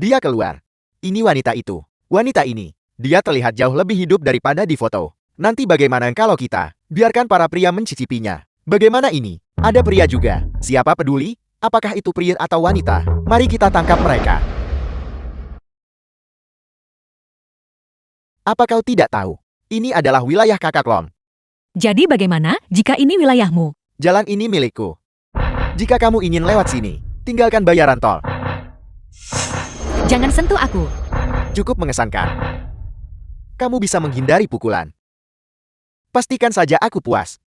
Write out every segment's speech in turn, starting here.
Dia keluar. Ini wanita itu. Wanita ini. Dia terlihat jauh lebih hidup daripada di foto. Nanti bagaimana kalau kita biarkan para pria mencicipinya? Bagaimana ini? Ada pria juga. Siapa peduli? Apakah itu pria atau wanita? Mari kita tangkap mereka. Apa kau tidak tahu? Ini adalah wilayah Kakak Lom. Jadi bagaimana jika ini wilayahmu? Jalan ini milikku. Jika kamu ingin lewat sini, tinggalkan bayaran tol. Jangan sentuh aku. Cukup mengesankan. Kamu bisa menghindari pukulan. Pastikan saja aku puas.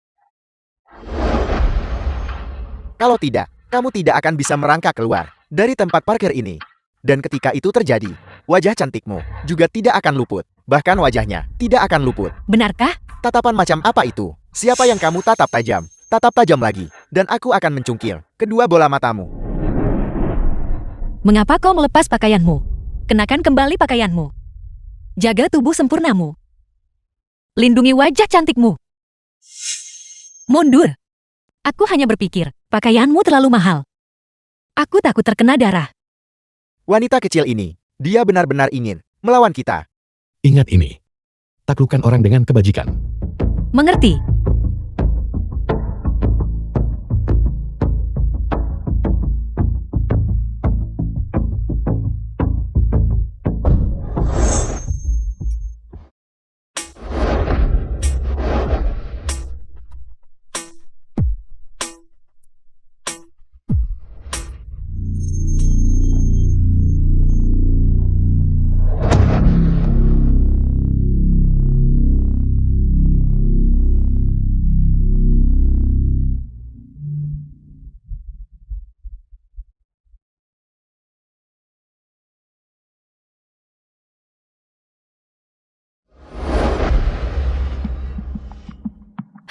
Kalau tidak, kamu tidak akan bisa merangkak keluar dari tempat parkir ini. Dan ketika itu terjadi, wajah cantikmu juga tidak akan luput. Bahkan wajahnya tidak akan luput. Benarkah? Tatapan macam apa itu? Siapa yang kamu tatap tajam? Tatap tajam lagi. Dan aku akan mencungkil kedua bola matamu. Mengapa kau melepas pakaianmu? Kenakan kembali pakaianmu. Jaga tubuh sempurnamu. Lindungi wajah cantikmu. Mundur. Aku hanya berpikir, pakaianmu terlalu mahal. Aku takut terkena darah. Wanita kecil ini, dia benar-benar ingin melawan kita. Ingat ini. Taklukkan orang dengan kebajikan. Mengerti?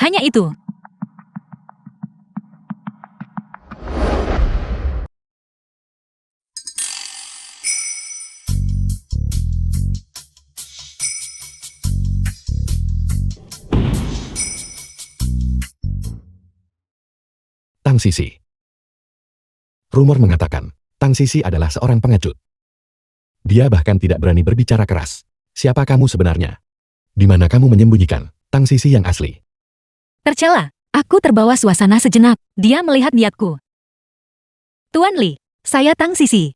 Hanya itu. Tang Sisi. Rumor mengatakan, Tang Sisi adalah seorang pengecut. Dia bahkan tidak berani berbicara keras. Siapa kamu sebenarnya? Di mana kamu menyembunyikan Tang Sisi yang asli? Tercela. Aku terbawa suasana sejenak. Dia melihat niatku. Tuan Li, saya Tang Sisi.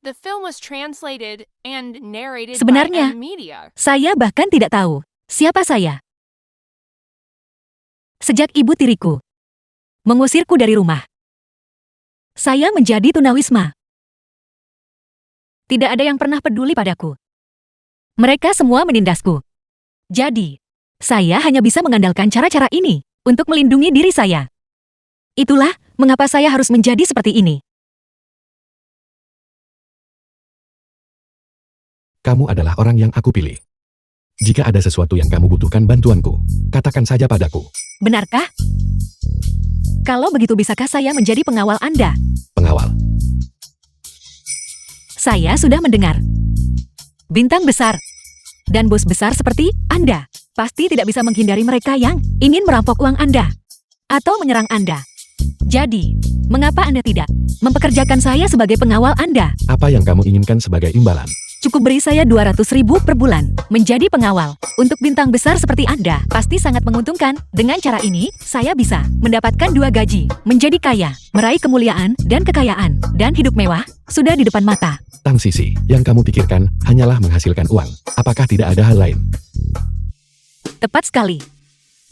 The film was translated and narrated Sebenarnya, by Media. Saya bahkan tidak tahu siapa saya. Sejak ibu tiriku mengusirku dari rumah, saya menjadi tunawisma. Tidak ada yang pernah peduli padaku. Mereka semua menindasku. Jadi, saya hanya bisa mengandalkan cara-cara ini untuk melindungi diri saya. Itulah mengapa saya harus menjadi seperti ini. Kamu adalah orang yang aku pilih. Jika ada sesuatu yang kamu butuhkan bantuanku, katakan saja padaku. Benarkah? Kalau begitu bisakah saya menjadi pengawal Anda? Pengawal. Saya sudah mendengar. Bintang besar dan bos besar seperti Anda pasti tidak bisa menghindari mereka yang ingin merampok uang Anda atau menyerang Anda. Jadi, mengapa Anda tidak mempekerjakan saya sebagai pengawal Anda? Apa yang kamu inginkan sebagai imbalan? Cukup beri saya 200.000 per bulan menjadi pengawal. Untuk bintang besar seperti Anda, pasti sangat menguntungkan. Dengan cara ini, saya bisa mendapatkan 2 gaji, menjadi kaya, meraih kemuliaan dan kekayaan, dan hidup mewah sudah di depan mata. Tang Sisi, yang kamu pikirkan hanyalah menghasilkan uang. Apakah tidak ada hal lain? Tepat sekali.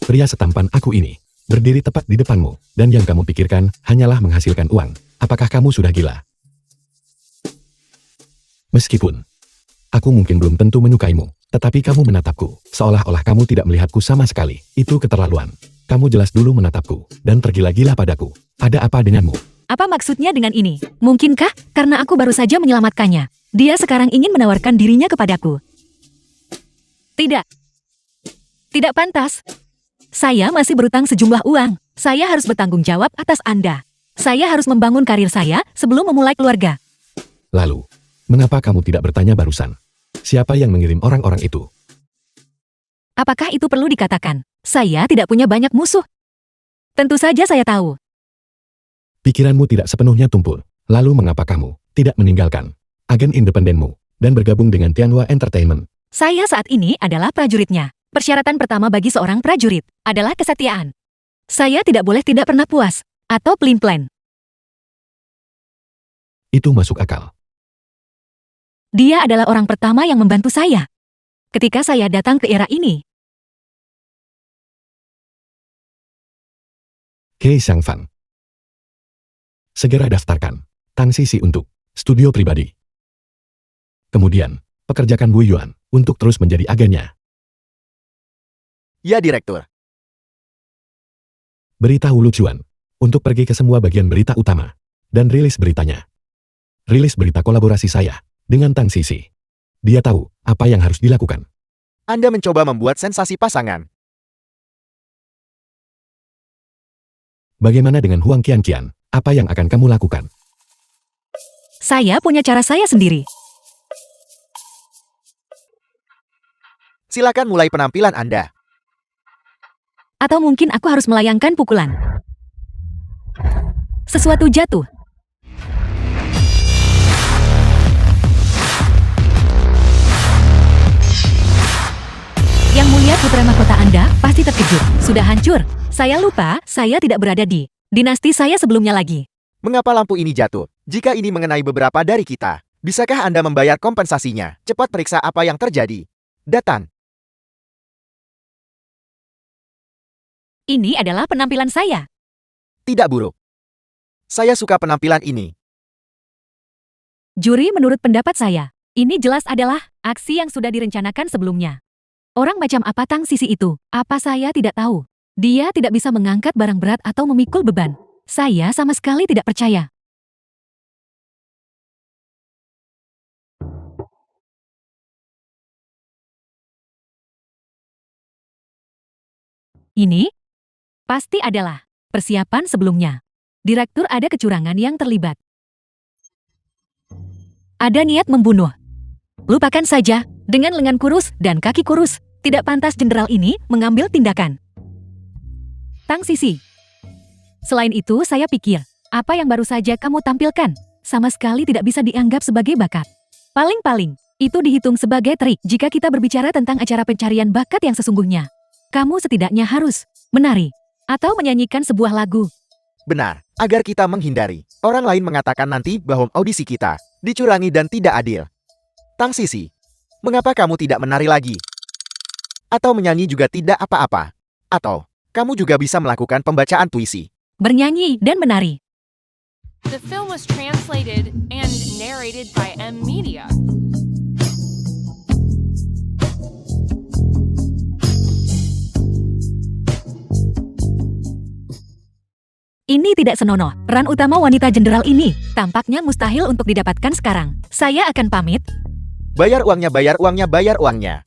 Pria setampan aku ini berdiri tepat di depanmu, dan yang kamu pikirkan hanyalah menghasilkan uang. Apakah kamu sudah gila? Meskipun aku mungkin belum tentu menyukaimu, tetapi kamu menatapku seolah-olah kamu tidak melihatku sama sekali. Itu keterlaluan. Kamu jelas dulu menatapku dan tergila-gila padaku. Ada apa denganmu? Apa maksudnya dengan ini? Mungkinkah karena aku baru saja menyelamatkannya, dia sekarang ingin menawarkan dirinya kepadaku? Tidak. Tidak pantas. Saya masih berutang sejumlah uang. Saya harus bertanggung jawab atas Anda. Saya harus membangun karir saya sebelum memulai keluarga. Lalu, mengapa kamu tidak bertanya barusan? Siapa yang mengirim orang-orang itu? Apakah itu perlu dikatakan? Saya tidak punya banyak musuh. Tentu saja saya tahu. Pikiranmu tidak sepenuhnya tumpul. Lalu mengapa kamu tidak meninggalkan agen independenmu, dan bergabung dengan Tianhua Entertainment. Saya saat ini adalah prajuritnya. Persyaratan pertama bagi seorang prajurit adalah kesetiaan. Saya tidak boleh tidak pernah puas atau pelin-pelan. Itu masuk akal. Dia adalah orang pertama yang membantu saya ketika saya datang ke era ini. Kei Xiangfan. Segera daftarkan Tang Sisi untuk studio pribadi. Kemudian, pekerjakan Bu Yuan untuk terus menjadi agennya. Ya, Direktur. Beritahu Lu Chuan untuk pergi ke semua bagian berita utama dan rilis beritanya. Rilis berita kolaborasi saya dengan Tang Sisi. Dia tahu apa yang harus dilakukan. Anda mencoba membuat sensasi pasangan. Bagaimana dengan Huang Qianqian? Apa yang akan kamu lakukan? Saya punya cara saya sendiri. Silakan mulai penampilan Anda. Atau mungkin aku harus melayangkan pukulan. Sesuatu jatuh. Yang mulia putra mahkota Anda pasti terkejut. Sudah hancur. Saya lupa, saya tidak berada di dinasti saya sebelumnya lagi. Mengapa lampu ini jatuh? Jika ini mengenai beberapa dari kita, bisakah Anda membayar kompensasinya? Cepat periksa apa yang terjadi. Datang. Ini adalah penampilan saya. Tidak buruk. Saya suka penampilan ini. Juri menurut pendapat saya, ini jelas adalah aksi yang sudah direncanakan sebelumnya. Orang macam apa Tang Sisi itu? Apa saya tidak tahu? Dia tidak bisa mengangkat barang berat atau memikul beban. Saya sama sekali tidak percaya. Ini pasti adalah persiapan sebelumnya. Direktur ada kecurangan yang terlibat. Ada niat membunuh. Lupakan saja, dengan lengan kurus dan kaki kurus, tidak pantas jenderal ini mengambil tindakan. Tang Sisi. Selain itu, saya pikir, apa yang baru saja kamu tampilkan, sama sekali tidak bisa dianggap sebagai bakat. Paling-paling, itu dihitung sebagai trik jika kita berbicara tentang acara pencarian bakat yang sesungguhnya. Kamu setidaknya harus menari atau menyanyikan sebuah lagu. Benar, agar kita menghindari. Orang lain mengatakan nanti bahwa audisi kita dicurangi dan tidak adil. Tang Sisi, mengapa kamu tidak menari lagi? Atau menyanyi juga tidak apa-apa? Atau, kamu juga bisa melakukan pembacaan puisi. Bernyanyi dan menari. The film was translated and narrated by M Media. Ini tidak senonoh. Peran utama wanita jenderal ini tampaknya mustahil untuk didapatkan sekarang. Saya akan pamit. Bayar uangnya, bayar uangnya, bayar uangnya.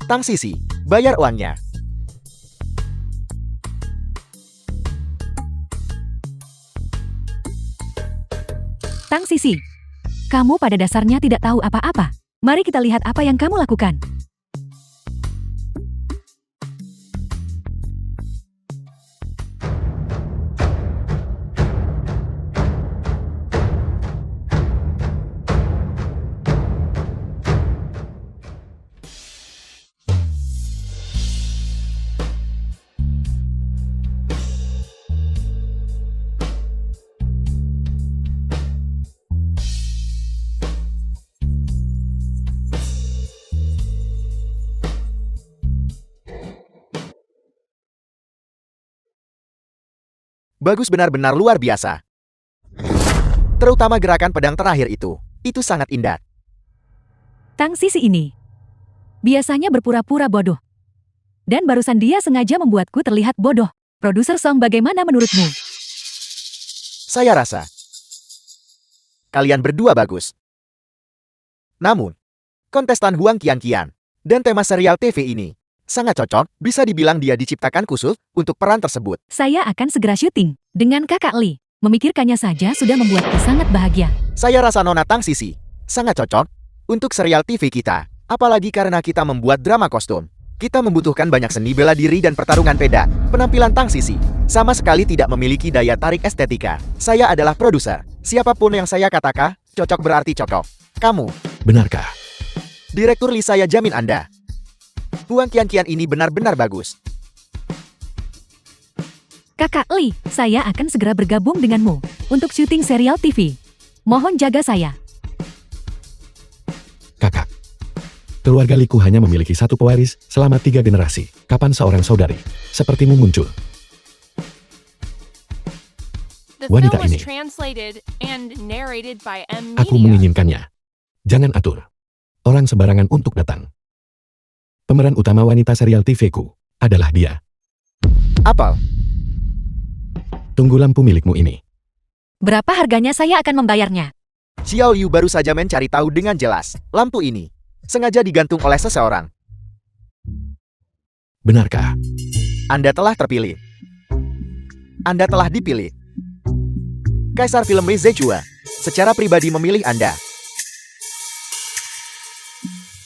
Tang Sisi, bayar uangnya. Tang Sisi, kamu pada dasarnya tidak tahu apa-apa. Mari kita lihat apa yang kamu lakukan. Bagus, benar-benar luar biasa. Terutama gerakan pedang terakhir itu. Itu sangat indah. Tang Sisi ini biasanya berpura-pura bodoh. Dan barusan dia sengaja membuatku terlihat bodoh. Produser Song, bagaimana menurutmu? Saya rasa kalian berdua bagus. Namun, kontestan Huang Qianqian dan tema serial TV ini sangat cocok, bisa dibilang dia diciptakan khusus untuk peran tersebut. Saya akan segera syuting dengan kakak Li. Memikirkannya saja sudah membuatku sangat bahagia. Saya rasa Nona Tang Sisi sangat cocok untuk serial TV kita. Apalagi karena kita membuat drama kostum. Kita membutuhkan banyak seni bela diri dan pertarungan peda. Penampilan Tang Sisi sama sekali tidak memiliki daya tarik estetika. Saya adalah produser. Siapapun yang saya katakan, cocok berarti cocok. Kamu, Benarkah? Direktur Lee, saya jamin Anda. Uang kian-kian ini benar-benar bagus. Kakak Lee, saya akan segera bergabung denganmu untuk syuting serial TV. Mohon jaga saya. Kakak. Keluarga Liku hanya memiliki satu pewaris selama 3 generasi. Kapan seorang saudari sepertimu muncul? The Wanita film was ini. translated and narrated by M Aku Media. menginginkannya. Jangan atur orang sembarangan untuk datang. Pemeran utama wanita serial TV-ku adalah dia. Apel, Tunggu lampu milikmu ini. Berapa harganya saya akan membayarnya? Xiao Yu baru saja mencari tahu dengan jelas. Lampu ini sengaja digantung oleh seseorang. Benarkah? Anda telah terpilih. Anda telah dipilih. Kaisar film Lee Zechua secara pribadi memilih Anda.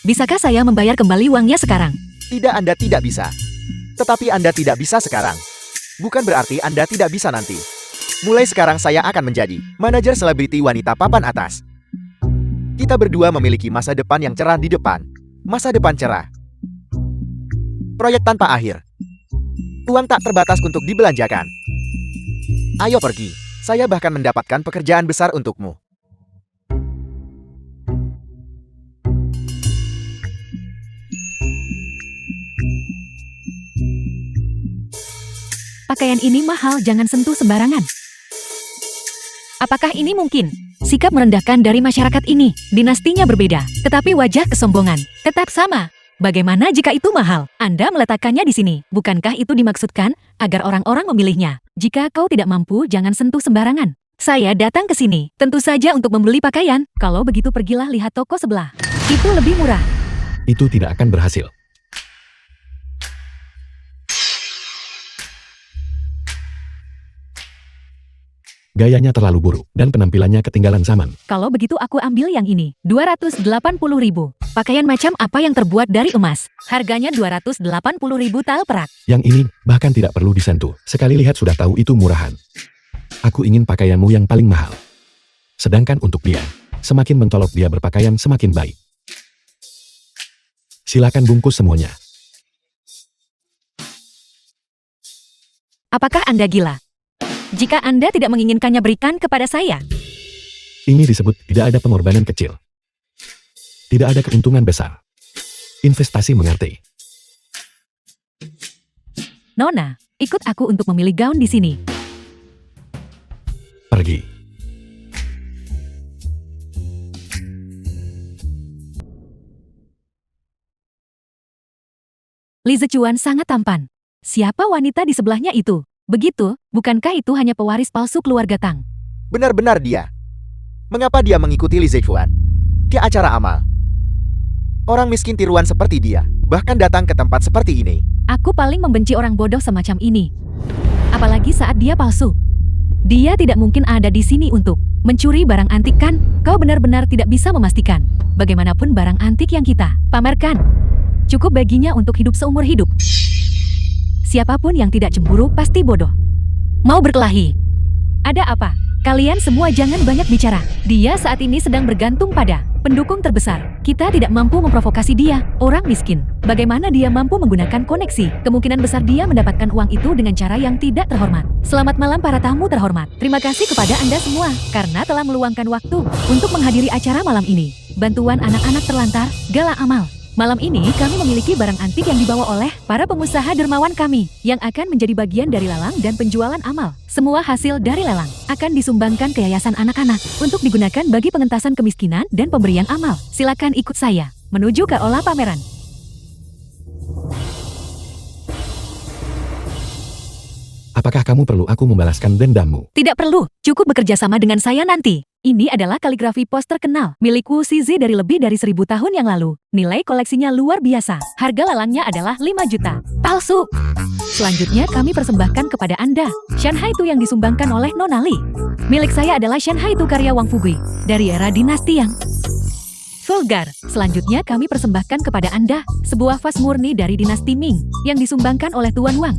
Bisakah saya membayar kembali uangnya sekarang? Tidak, Anda tidak bisa. Tetapi Anda tidak bisa sekarang. Bukan berarti Anda tidak bisa nanti. Mulai sekarang saya akan menjadi manajer selebriti wanita papan atas. Kita berdua memiliki masa depan yang cerah di depan. Masa depan cerah. Proyek tanpa akhir. Uang tak terbatas untuk dibelanjakan. Ayo pergi. Saya bahkan mendapatkan pekerjaan besar untukmu. Pakaian ini mahal, jangan sentuh sembarangan. Apakah ini mungkin? Sikap merendahkan dari masyarakat ini, dinastinya berbeda, tetapi wajah kesombongan tetap sama. Bagaimana jika itu mahal? Anda meletakkannya di sini. Bukankah itu dimaksudkan agar orang-orang memilihnya? Jika kau tidak mampu, jangan sentuh sembarangan. Saya datang ke sini, tentu saja untuk membeli pakaian. Kalau begitu pergilah lihat toko sebelah. Itu lebih murah. Itu tidak akan berhasil. Gayanya terlalu buruk, dan penampilannya ketinggalan zaman. Kalau begitu aku ambil yang ini. 280.000. Pakaian macam apa yang terbuat dari emas? Harganya 280.000 tal perak. Yang ini, bahkan tidak perlu disentuh. Sekali lihat sudah tahu itu murahan. Aku ingin pakaianmu yang paling mahal. Sedangkan untuk dia, semakin mentolok dia berpakaian semakin baik. Silakan bungkus semuanya. Apakah Anda gila? Jika Anda tidak menginginkannya, berikan kepada saya. Ini disebut tidak ada pengorbanan kecil. Tidak ada keuntungan besar. Investasi mengerti. Nona, ikut aku untuk memilih gaun di sini. Pergi. Lee Zechua sangat tampan. Siapa wanita di sebelahnya itu? Begitu, bukankah itu hanya pewaris palsu keluarga Tang? Benar-benar dia. Mengapa dia mengikuti Lee Zechua ke acara amal? Orang miskin tiruan seperti dia bahkan datang ke tempat seperti ini. Aku paling membenci orang bodoh semacam ini. Apalagi saat dia palsu. Dia tidak mungkin ada di sini untuk mencuri barang antik, kan? Kau benar-benar tidak bisa memastikan bagaimanapun barang antik yang kita pamerkan cukup baginya untuk hidup seumur hidup. Siapapun yang tidak cemburu pasti bodoh. Mau berkelahi? Ada apa? Kalian semua jangan banyak bicara. Dia saat ini sedang bergantung pada pendukung terbesar. Kita tidak mampu memprovokasi dia, orang miskin. Bagaimana dia mampu menggunakan koneksi? Kemungkinan besar dia mendapatkan uang itu dengan cara yang tidak terhormat. Selamat malam para tamu terhormat. Terima kasih kepada Anda semua karena telah meluangkan waktu untuk menghadiri acara malam ini. Bantuan anak-anak terlantar, gala amal. Malam ini kami memiliki barang antik yang dibawa oleh para pengusaha dermawan kami yang akan menjadi bagian dari lelang dan penjualan amal. Semua hasil dari lelang akan disumbangkan ke yayasan anak-anak untuk digunakan bagi pengentasan kemiskinan dan pemberian amal. Silakan ikut saya menuju ke olah pameran. Apakah kamu perlu aku membalaskan dendammu? Tidak perlu, cukup bekerja sama dengan saya nanti. Ini adalah kaligrafi pos terkenal milik Wu Shizi dari lebih dari 1000 tahun yang lalu. Nilai koleksinya luar biasa. Harga lelangnya adalah 5 juta. Palsu. Selanjutnya kami persembahkan kepada Anda Shanhai Tu yang disumbangkan oleh Nona Li. Milik saya adalah Shanhai Tu karya Wang Fugui dari era dinasti yang vulgar. Selanjutnya kami persembahkan kepada Anda sebuah vas murni dari dinasti Ming yang disumbangkan oleh Tuan Wang.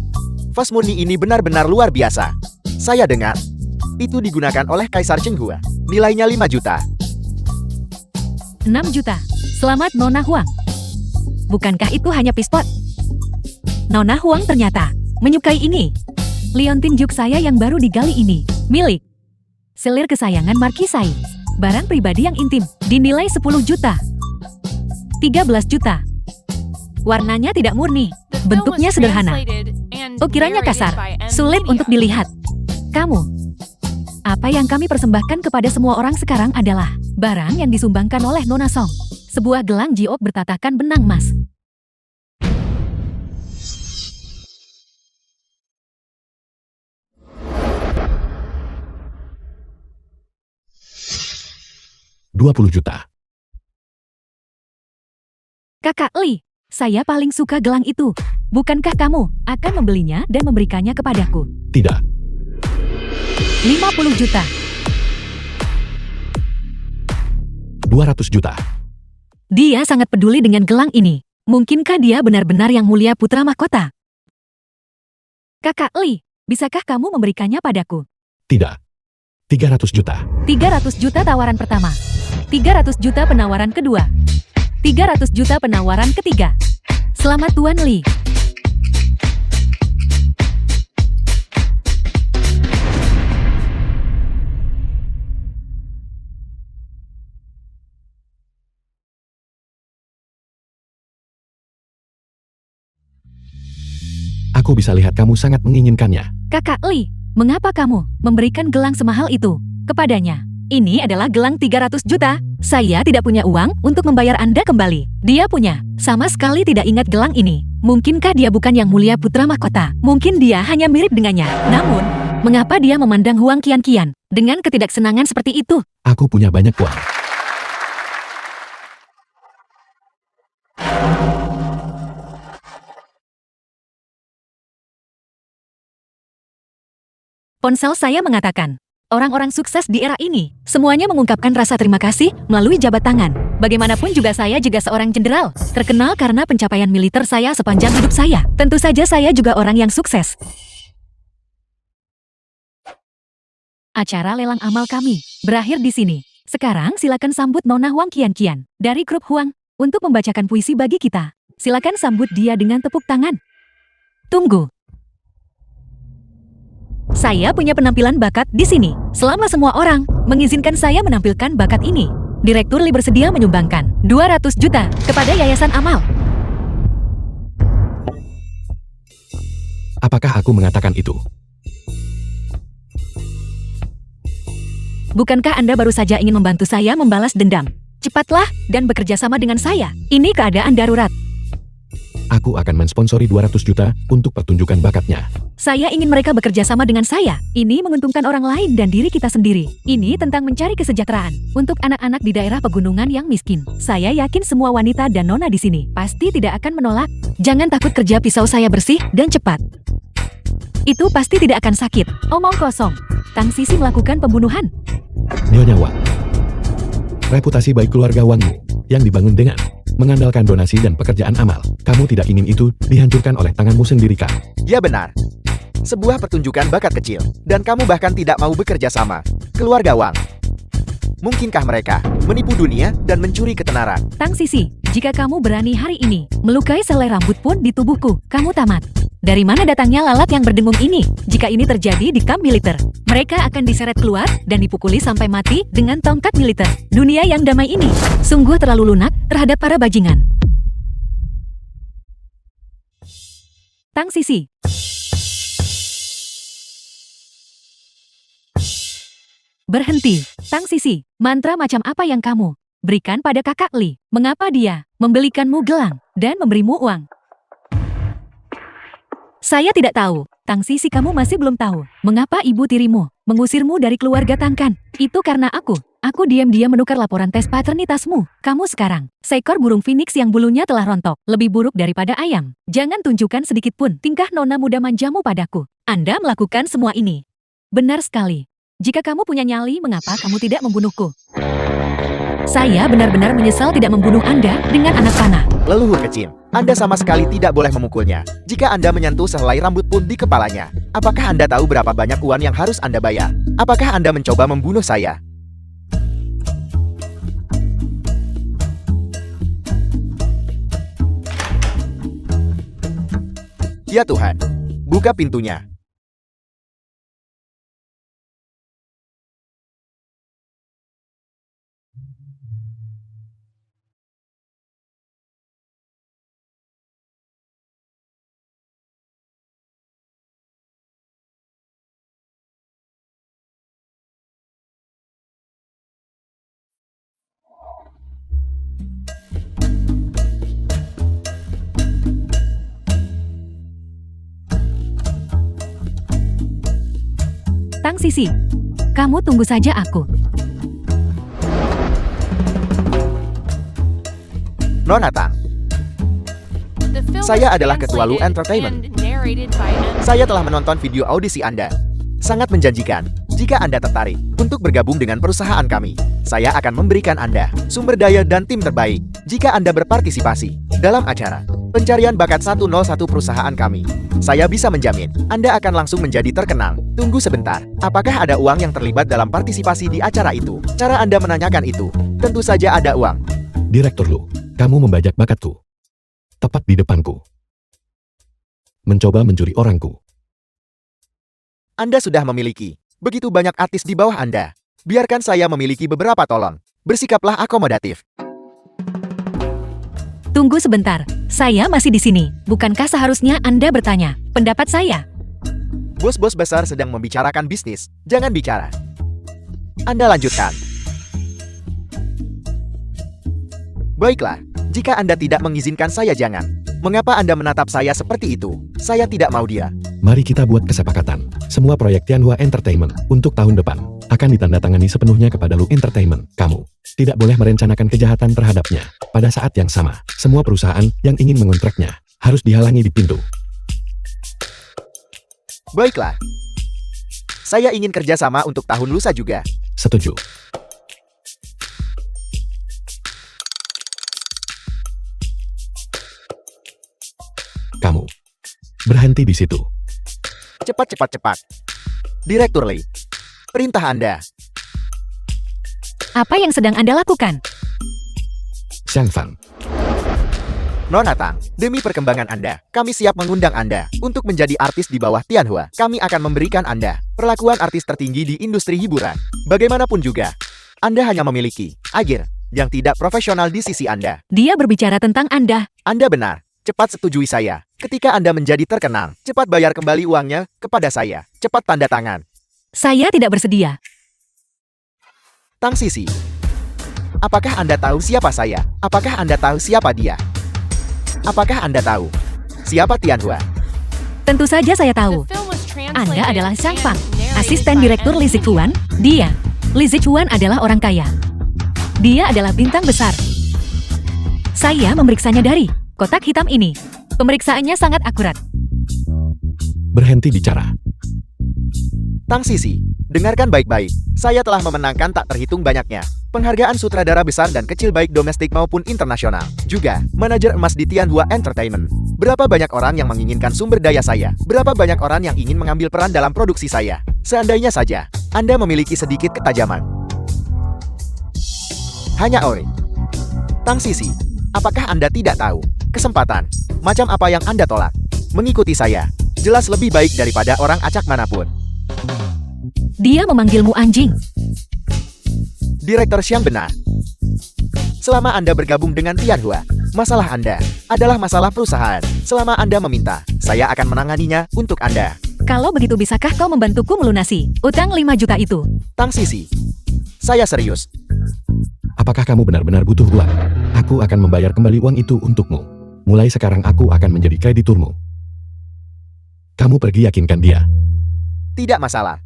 Vas murni ini benar-benar luar biasa. Saya dengar itu digunakan oleh Kaisar Chenghua. Nilainya 5 juta. 6 juta. Selamat Nona Huang. Bukankah itu hanya pispot? Nona Huang ternyata menyukai ini. Liontin juk saya yang baru digali ini. Milik. Selir kesayangan Markisai. Barang pribadi yang intim. Dinilai 10 juta. 13 juta. Warnanya tidak murni. The film Bentuknya was sederhana. translated and Ukiranya narrated kasar. by M. Sulit Media. untuk dilihat. Kamu. Apa yang kami persembahkan kepada semua orang sekarang adalah barang yang disumbangkan oleh Nona Song. Sebuah gelang jiok bertatakan benang emas. $20 juta. Kakak Li, saya paling suka gelang itu. Bukankah kamu akan membelinya dan memberikannya kepadaku? Tidak. 50 juta. 200 juta. Dia sangat peduli dengan gelang ini. Mungkinkah dia benar-benar yang mulia putra mahkota? Kakak Li, bisakah kamu memberikannya padaku? Tidak. 300 juta. 300 juta tawaran pertama. 300 juta penawaran kedua. 300 juta penawaran ketiga. Selamat Tuan Li. Aku bisa lihat kamu sangat menginginkannya. Kakak Li, mengapa kamu memberikan gelang semahal itu kepadanya? Ini adalah gelang 300 juta. Saya tidak punya uang untuk membayar Anda kembali. Dia punya. Sama sekali tidak ingat gelang ini. Mungkinkah dia bukan yang mulia putra mahkota? Mungkin dia hanya mirip dengannya. Namun, mengapa dia memandang Huang Qian dengan ketidaksenangan seperti itu? Aku punya banyak uang. Ponsel saya mengatakan, orang-orang sukses di era ini, semuanya mengungkapkan rasa terima kasih melalui jabat tangan. Bagaimanapun juga saya juga seorang jenderal, terkenal karena pencapaian militer saya sepanjang hidup saya. Tentu saja saya juga orang yang sukses. Acara lelang amal kami berakhir di sini. Sekarang silakan sambut Nona Huang Qian dari grup Huang untuk membacakan puisi bagi kita. Silakan sambut dia dengan tepuk tangan. Tunggu. Saya punya penampilan bakat di sini. Selama semua orang mengizinkan saya menampilkan bakat ini, Direktur Li bersedia menyumbangkan 200 juta kepada Yayasan Amal. Apakah aku mengatakan itu? Bukankah Anda baru saja ingin membantu saya membalas dendam? Cepatlah dan bekerja sama dengan saya. Ini keadaan darurat. Aku akan mensponsori 200 juta untuk pertunjukan bakatnya. Saya ingin mereka bekerja sama dengan saya. Ini menguntungkan orang lain dan diri kita sendiri. Ini tentang mencari kesejahteraan untuk anak-anak di daerah pegunungan yang miskin. Saya yakin semua wanita dan nona di sini pasti tidak akan menolak. Jangan takut kerja pisau saya bersih dan cepat. Itu pasti tidak akan sakit. Omong kosong. Tang Sisi melakukan pembunuhan. Nyonya Wang. Reputasi baik keluarga Wangmu yang dibangun dengan mengandalkan donasi dan pekerjaan amal. Kamu tidak ingin itu dihancurkan oleh tanganmu sendiri, kan? Ya benar. Sebuah pertunjukan bakat kecil, dan kamu bahkan tidak mau bekerja sama. Keluarga Wang. Mungkinkah mereka menipu dunia dan mencuri ketenaran? Tang Sisi, jika kamu berani hari ini melukai selai rambut pun di tubuhku, kamu tamat. Dari mana datangnya lalat yang berdengung ini? Jika ini terjadi di kamp militer, mereka akan diseret keluar dan dipukuli sampai mati dengan tongkat militer. Dunia yang damai ini sungguh terlalu lunak terhadap para bajingan. Tang Sisi. Berhenti, Tang Sisi. Mantra macam apa yang kamu berikan pada kakak Li? Mengapa dia membelikanmu gelang dan memberimu uang? Saya tidak tahu. Tang Sisi, kamu masih belum tahu mengapa ibu tirimu mengusirmu dari keluarga Tangkan. Itu karena aku. Aku diam-diam menukar laporan tes paternitasmu. Kamu sekarang seekor burung phoenix yang bulunya telah rontok, lebih buruk daripada ayam. Jangan tunjukkan sedikit pun tingkah nona muda manjamu padaku. Anda melakukan semua ini. Benar sekali. Jika kamu punya nyali, mengapa kamu tidak membunuhku? Saya benar-benar menyesal tidak membunuh Anda dengan anak panah. Leluhur kecil, Anda sama sekali tidak boleh memukulnya. Jika Anda menyentuh sehelai rambut pun di kepalanya, apakah Anda tahu berapa banyak uang yang harus Anda bayar? Apakah Anda mencoba membunuh saya? Ya Tuhan, buka pintunya. Tang Sisi, kamu tunggu saja aku. Nona Tang, The film Saya was adalah Ketua Lu translated Entertainment. and narrated by M. saya telah menonton video audisi Anda. Sangat menjanjikan. Jika Anda tertarik untuk bergabung dengan perusahaan kami, saya akan memberikan Anda sumber daya dan tim terbaik jika Anda berpartisipasi dalam acara pencarian bakat 101 perusahaan kami. Saya bisa menjamin Anda akan langsung menjadi terkenal. Tunggu sebentar, apakah ada uang yang terlibat dalam partisipasi di acara itu? Cara Anda menanyakan itu, tentu saja ada uang. Direktur Lu, kamu membajak bakatku. Tepat di depanku. Mencoba mencuri orangku. Anda sudah memiliki begitu banyak artis di bawah Anda. Biarkan saya memiliki beberapa tolong. Bersikaplah akomodatif. Tunggu sebentar, saya masih di sini. Bukankah seharusnya Anda bertanya pendapat saya? Bos-bos besar sedang membicarakan bisnis. Jangan bicara. Anda lanjutkan. Baiklah, jika Anda tidak mengizinkan saya jangan. Mengapa Anda menatap saya seperti itu? Saya tidak mau dia. Mari kita buat kesepakatan. Semua proyek Tianhua Entertainment untuk tahun depan akan ditandatangani sepenuhnya kepada Lu Entertainment. Kamu tidak boleh merencanakan kejahatan terhadapnya. Pada saat yang sama, semua perusahaan yang ingin mengontraknya harus dihalangi di pintu. Baiklah. Saya ingin kerjasama untuk tahun lusa juga. Setuju. Kamu berhenti di situ. Cepat, cepat, cepat. Direktur Lee, perintah Anda. Apa yang sedang Anda lakukan? Xiang Fan, Nona Tang, demi perkembangan Anda, kami siap mengundang Anda untuk menjadi artis di bawah Tianhua. Kami akan memberikan Anda perlakuan artis tertinggi di industri hiburan. Bagaimanapun juga, Anda hanya memiliki agen yang tidak profesional di sisi Anda. Dia berbicara tentang Anda. Anda benar. Cepat setujui saya. Ketika Anda menjadi terkenal, cepat bayar kembali uangnya kepada saya. Cepat tanda tangan. Saya tidak bersedia. Tang Sisi, apakah Anda tahu siapa saya? Apakah Anda tahu siapa dia? Apakah Anda tahu siapa Tianhua? Tentu saja saya The tahu. film was translated Anda adalah Xiang Fang, and narrated asisten by direktur M. Li Zichuan. Dia, Li Zichuan adalah orang kaya. Dia adalah bintang besar. Saya memeriksanya dari kotak hitam ini. Pemeriksaannya sangat akurat. berhenti bicara. Tang Sisi, dengarkan baik-baik. Saya telah memenangkan tak terhitung banyaknya penghargaan sutradara besar dan kecil baik domestik maupun internasional. Juga, manajer emas di Tianhua Entertainment. Berapa banyak orang yang menginginkan sumber daya saya? Berapa banyak orang yang ingin mengambil peran dalam produksi saya? Seandainya saja, Anda memiliki sedikit ketajaman. Hanya oi. Tang Sisi, apakah Anda tidak tahu? Kesempatan, macam apa yang Anda tolak? Mengikuti saya, jelas lebih baik daripada orang acak manapun. Dia memanggilmu anjing. Direktur Xiang benar. Selama Anda bergabung dengan Tianhua, masalah Anda adalah masalah perusahaan. Selama Anda meminta, saya akan menanganinya untuk Anda. Kalau begitu bisakah kau membantuku melunasi utang 5 juta itu? Tang Sisi, saya serius. Apakah kamu benar-benar butuh uang? Aku akan membayar kembali uang itu untukmu. Mulai sekarang aku akan menjadi krediturmu. Kamu pergi yakinkan dia. Tidak masalah.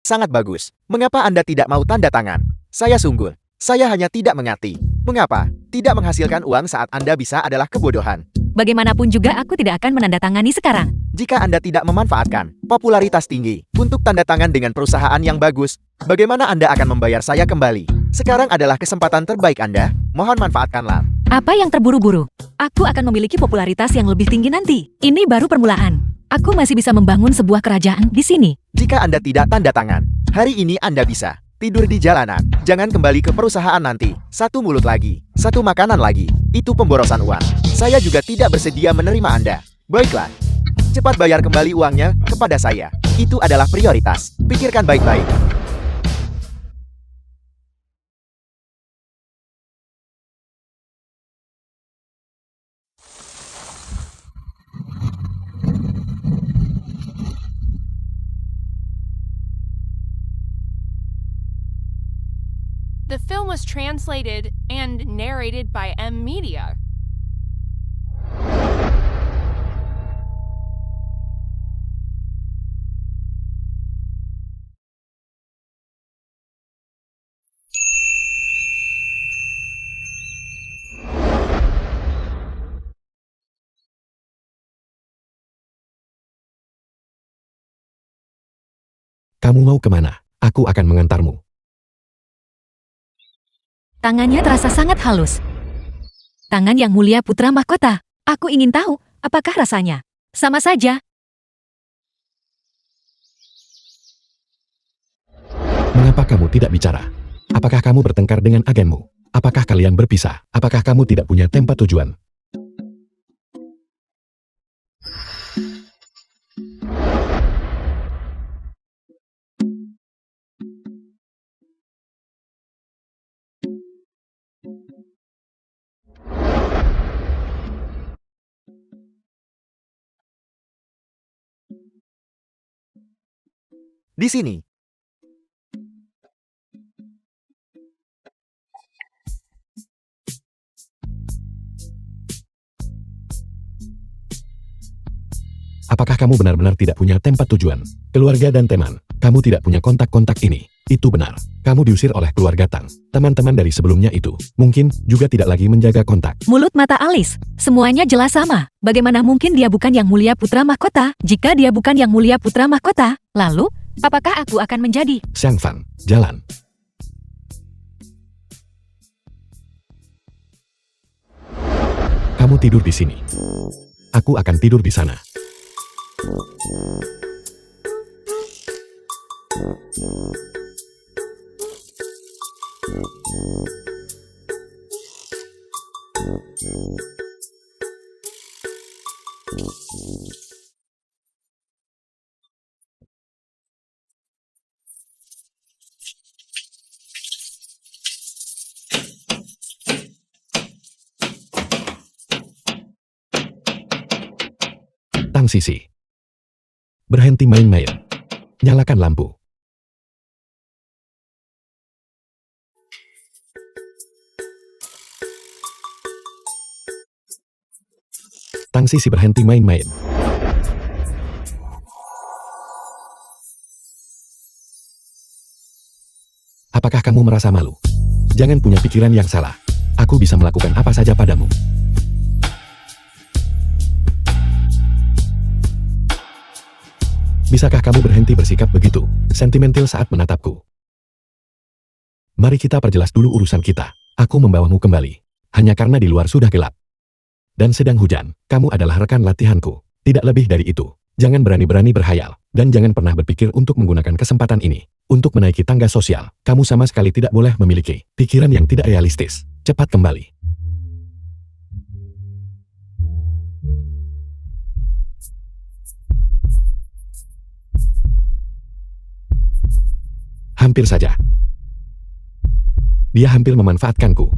Sangat bagus. Mengapa Anda tidak mau tanda tangan? Saya sungguh. Saya hanya tidak mengerti. Mengapa tidak menghasilkan uang saat Anda bisa adalah kebodohan? Bagaimanapun juga aku tidak akan menandatangani sekarang. Jika Anda tidak memanfaatkan popularitas tinggi untuk tanda tangan dengan perusahaan yang bagus, bagaimana Anda akan membayar saya kembali? Sekarang adalah kesempatan terbaik Anda. Mohon manfaatkanlah. Apa yang terburu-buru? Aku akan memiliki popularitas yang lebih tinggi nanti. Ini baru permulaan. Aku masih bisa membangun sebuah kerajaan di sini. Jika Anda tidak tanda tangan, hari ini Anda bisa Tidur di jalanan, jangan kembali ke perusahaan nanti. Satu mulut lagi, satu makanan lagi. Itu pemborosan uang. Saya juga tidak bersedia menerima Anda. Baiklah. Cepat bayar kembali uangnya kepada saya. Itu adalah prioritas. Pikirkan baik-baik. The film was translated and narrated by M Media. Kamu mau kemana? Aku akan mengantarmu. Tangannya terasa sangat halus. Tangan yang mulia putra mahkota. Aku ingin tahu, apakah rasanya? Sama saja. Mengapa kamu tidak bicara? Apakah kamu bertengkar dengan agenmu? Apakah kalian berpisah? Apakah kamu tidak punya tempat tujuan? Di sini. Apakah kamu benar-benar tidak punya tempat tujuan? Keluarga dan teman, kamu tidak punya kontak-kontak ini. Itu benar. Kamu diusir oleh keluarga Tang. Teman-teman dari sebelumnya itu, mungkin juga tidak lagi menjaga kontak. Mulut mata alis, semuanya jelas sama. Bagaimana mungkin dia bukan yang mulia putra mahkota? Jika dia bukan yang mulia putra mahkota, lalu, apakah aku akan menjadi? Xiang Fan, jalan. Kamu tidur di sini. Aku akan tidur di sana. Tang Sisi. Berhenti main-main. Nyalakan lampu. Tang Sisi berhenti main-main. Apakah kamu merasa malu? Jangan punya pikiran yang salah. Aku bisa melakukan apa saja padamu. Bisakah kamu berhenti bersikap begitu sentimental saat menatapku? Mari kita perjelas dulu urusan kita. Aku membawamu kembali. Hanya karena di luar sudah gelap. Dan sedang hujan. Kamu adalah rekan latihanku. Tidak lebih dari itu. Jangan berani-berani berhayal. Dan jangan pernah berpikir untuk menggunakan kesempatan ini. Untuk menaiki tangga sosial. Kamu sama sekali tidak boleh memiliki pikiran yang tidak realistis. Cepat kembali. Hampir saja. Dia hampir memanfaatkanku.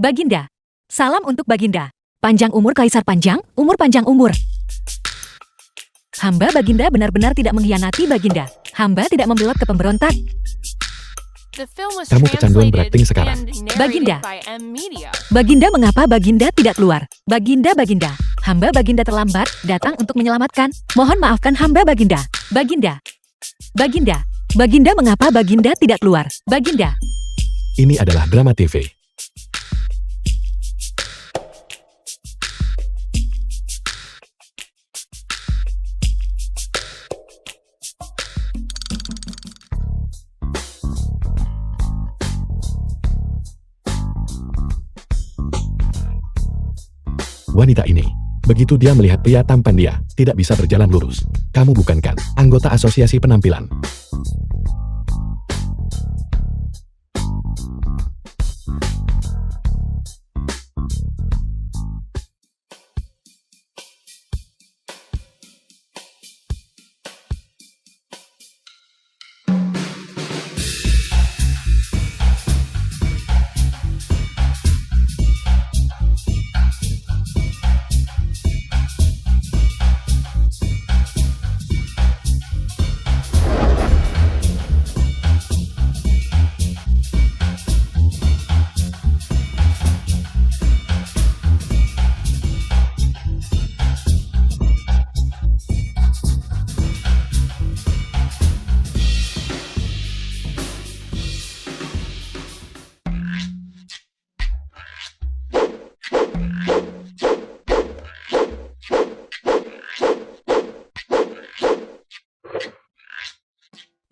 Baginda. Salam untuk Baginda. Panjang umur Kaisar Panjang, umur panjang umur. Hamba Baginda benar-benar tidak mengkhianati Baginda. Hamba tidak membelot ke pemberontak. The film was Kamu kecanduan translated berakting sekarang. and narrated Baginda. by M Media. Baginda, mengapa Baginda tidak keluar? Baginda, Baginda. Hamba Baginda terlambat, datang untuk menyelamatkan. Mohon maafkan hamba Baginda. Baginda. Baginda. Baginda, mengapa Baginda tidak keluar? Baginda. Ini adalah drama TV. Wanita ini, begitu dia melihat pria tampan dia, tidak bisa berjalan lurus. Kamu bukankan anggota asosiasi penampilan?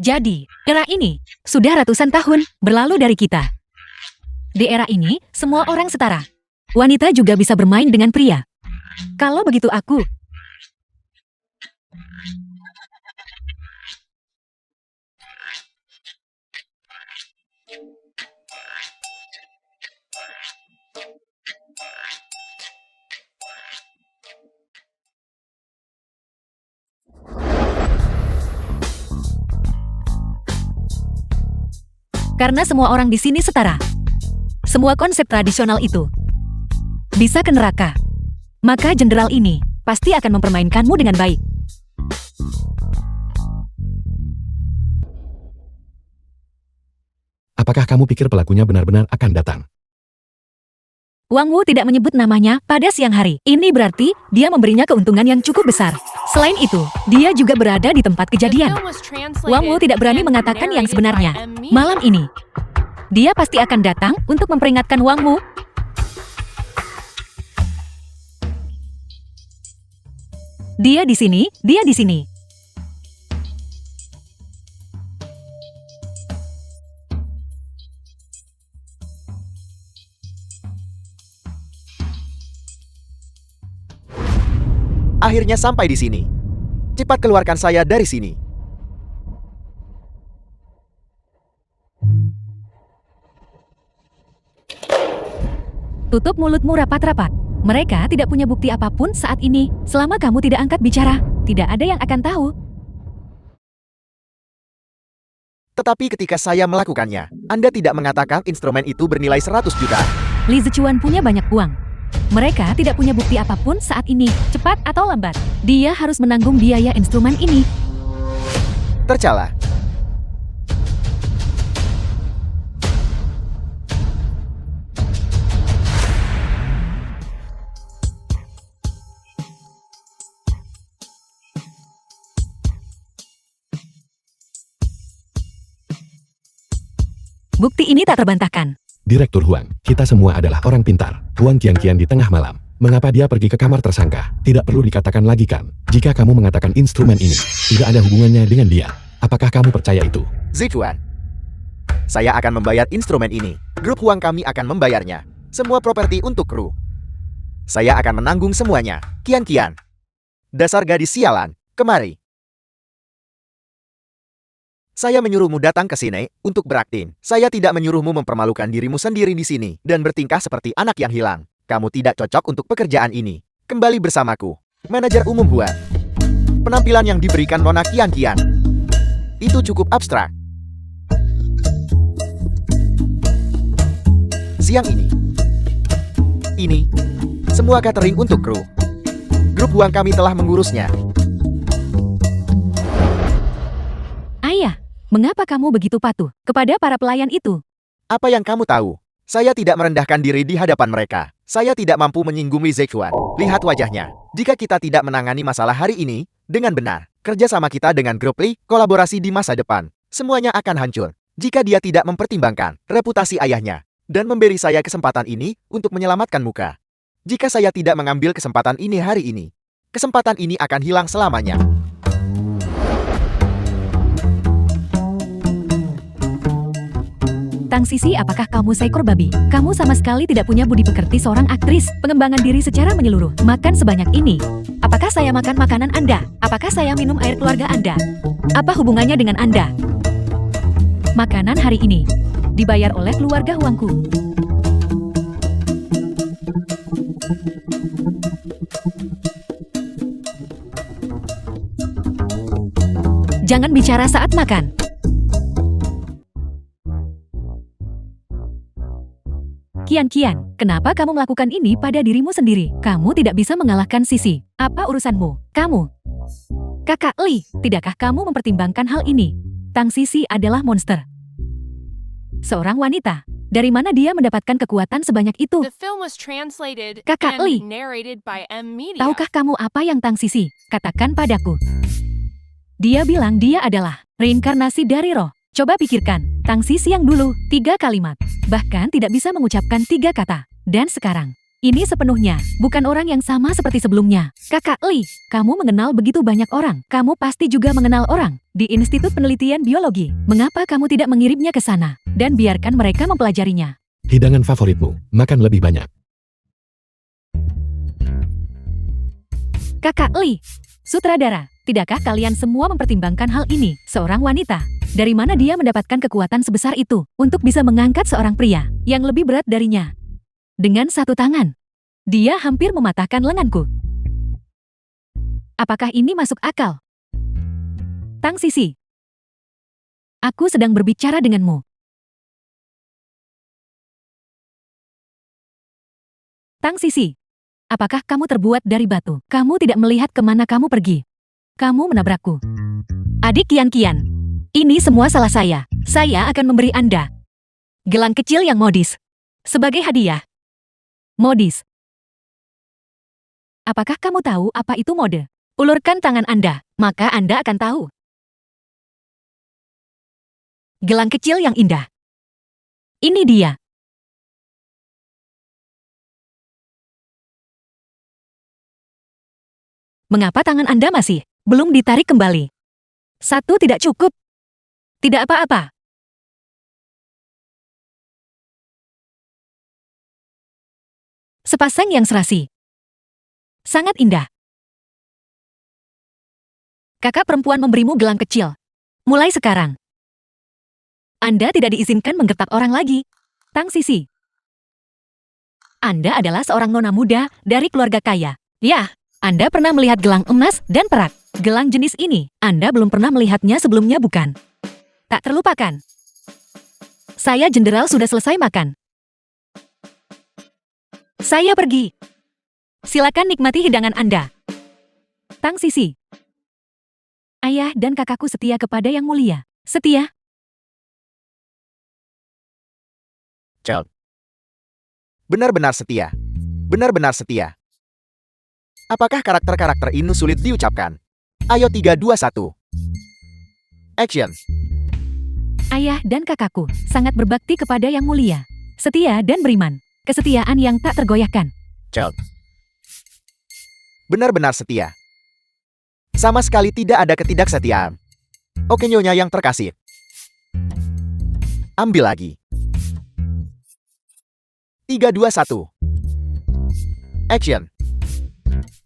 Jadi, era ini sudah ratusan tahun berlalu dari kita. Di era ini, semua orang setara. Wanita juga bisa bermain dengan pria. Kalau begitu aku... Karena semua orang di sini setara. Semua konsep tradisional itu bisa ke neraka. Maka jenderal ini pasti akan mempermainkanmu dengan baik. Apakah kamu pikir pelakunya benar-benar akan datang? Wang Wu tidak menyebut namanya pada siang hari. Ini berarti dia memberinya keuntungan yang cukup besar. Selain itu, dia juga berada di tempat kejadian. Wang Wu tidak berani mengatakan yang sebenarnya. Malam ini, dia pasti akan datang untuk memperingatkan Wang Wu. Dia di sini, dia di sini. Akhirnya sampai di sini. Cepat keluarkan saya dari sini. Tutup mulutmu rapat-rapat. Mereka tidak punya bukti apapun saat ini. Selama kamu tidak angkat bicara, tidak ada yang akan tahu. Tetapi ketika saya melakukannya, Anda tidak mengatakan instrumen itu bernilai 100 juta. Li Zichuan punya banyak uang. Mereka tidak punya bukti apapun saat ini, cepat atau lambat. Dia harus menanggung biaya instrumen ini. Tercela. Bukti ini tak terbantahkan. Direktur Huang, kita semua adalah orang pintar. Huang Qianqian di tengah malam. Mengapa dia pergi ke kamar tersangka? Tidak perlu dikatakan lagi kan? Jika kamu mengatakan instrumen ini tidak ada hubungannya dengan dia, apakah kamu percaya itu? Zichuan, saya akan membayar instrumen ini. Grup Huang kami akan membayarnya. Semua properti untuk kru. Saya akan menanggung semuanya. Qian. Dasar gadis sialan, kemari. Saya menyuruhmu datang ke sini untuk berakting. Saya tidak menyuruhmu mempermalukan dirimu sendiri di sini dan bertingkah seperti anak yang hilang. Kamu tidak cocok untuk pekerjaan ini. Kembali bersamaku. Manajer umum Huan. Penampilan yang diberikan Nona Qian. Itu cukup abstrak. Siang ini semua catering untuk kru. Grup Huang kami telah mengurusnya. Ayah, mengapa kamu begitu patuh kepada para pelayan itu? Apa yang kamu tahu? Saya tidak merendahkan diri di hadapan mereka. Saya tidak mampu menyinggung Li Zexuan. Lihat wajahnya. Jika kita tidak menangani masalah hari ini dengan benar, kerjasama kita dengan grup Li, kolaborasi di masa depan, semuanya akan hancur. Jika dia tidak mempertimbangkan reputasi ayahnya dan memberi saya kesempatan ini untuk menyelamatkan muka. Jika saya tidak mengambil kesempatan ini hari ini, kesempatan ini akan hilang selamanya. Tang Sisi, apakah kamu seekor babi? Kamu sama sekali tidak punya budi pekerti seorang aktris. Pengembangan diri secara menyeluruh. Makan sebanyak ini. Apakah saya makan makanan Anda? Apakah saya minum air keluarga Anda? Apa hubungannya dengan Anda? Makanan hari ini dibayar oleh keluarga Huangku. Jangan bicara saat makan. Kian, kenapa kamu melakukan ini pada dirimu sendiri? Kamu tidak bisa mengalahkan Sisi. Apa urusanmu? Kamu. Kakak Li, tidakkah kamu mempertimbangkan hal ini? Tang Sisi adalah monster. Seorang wanita. Dari mana dia mendapatkan kekuatan sebanyak itu? The film was translated Kakak and Li. narrated by M Media. Tahukah kamu apa yang Tang Sisi katakan padaku? Dia bilang dia adalah reinkarnasi dari roh. Coba pikirkan, Tang Sisi yang dulu 3 kalimat, bahkan tidak bisa mengucapkan 3 kata. Dan sekarang, ini sepenuhnya bukan orang yang sama seperti sebelumnya. Kakak Li, kamu mengenal begitu banyak orang. Kamu pasti juga mengenal orang di Institut Penelitian Biologi. Mengapa kamu tidak mengirimnya ke sana dan biarkan mereka mempelajarinya? Hidangan favoritmu, makan lebih banyak. Kakak Li, sutradara, tidakkah kalian semua mempertimbangkan hal ini? Seorang wanita, dari mana dia mendapatkan kekuatan sebesar itu untuk bisa mengangkat seorang pria yang lebih berat darinya? Dengan satu tangan, dia hampir mematahkan lenganku. Apakah ini masuk akal? Tang Sisi, aku sedang berbicara denganmu. Tang Sisi, apakah kamu terbuat dari batu? Kamu tidak melihat kemana kamu pergi. Kamu menabrakku. Adik Kian, ini semua salah saya. Saya akan memberi Anda gelang kecil yang modis sebagai hadiah. Modis. Apakah kamu tahu apa itu mode? Ulurkan tangan Anda, maka Anda akan tahu. Gelang kecil yang indah. Ini dia. Mengapa tangan Anda masih belum ditarik kembali? 1 tidak cukup. Tidak apa-apa. Sepasang yang serasi. Sangat indah. Kakak perempuan memberimu gelang kecil. Mulai sekarang, Anda tidak diizinkan menggertak orang lagi. Tang Sisi, Anda adalah seorang nona muda dari keluarga kaya. Ya, Anda pernah melihat gelang emas dan perak. Gelang jenis ini, Anda belum pernah melihatnya sebelumnya, bukan? Tak terlupakan. Saya jenderal sudah selesai makan. Saya pergi. Silakan nikmati hidangan Anda. Tang Sisi, ayah dan kakakku setia kepada Yang Mulia. Setia. Child. Benar-benar setia. Benar-benar setia. Apakah karakter-karakter ini sulit diucapkan? Ayo 3, 2, 1. Action. Ayah dan kakakku sangat berbakti kepada Yang Mulia. Setia dan beriman. Kesetiaan yang tak tergoyahkan. Child. Benar-benar setia. Sama sekali tidak ada ketidaksetiaan. Oke nyonya yang terkasih. Ambil lagi. 3, 2, 1. Action.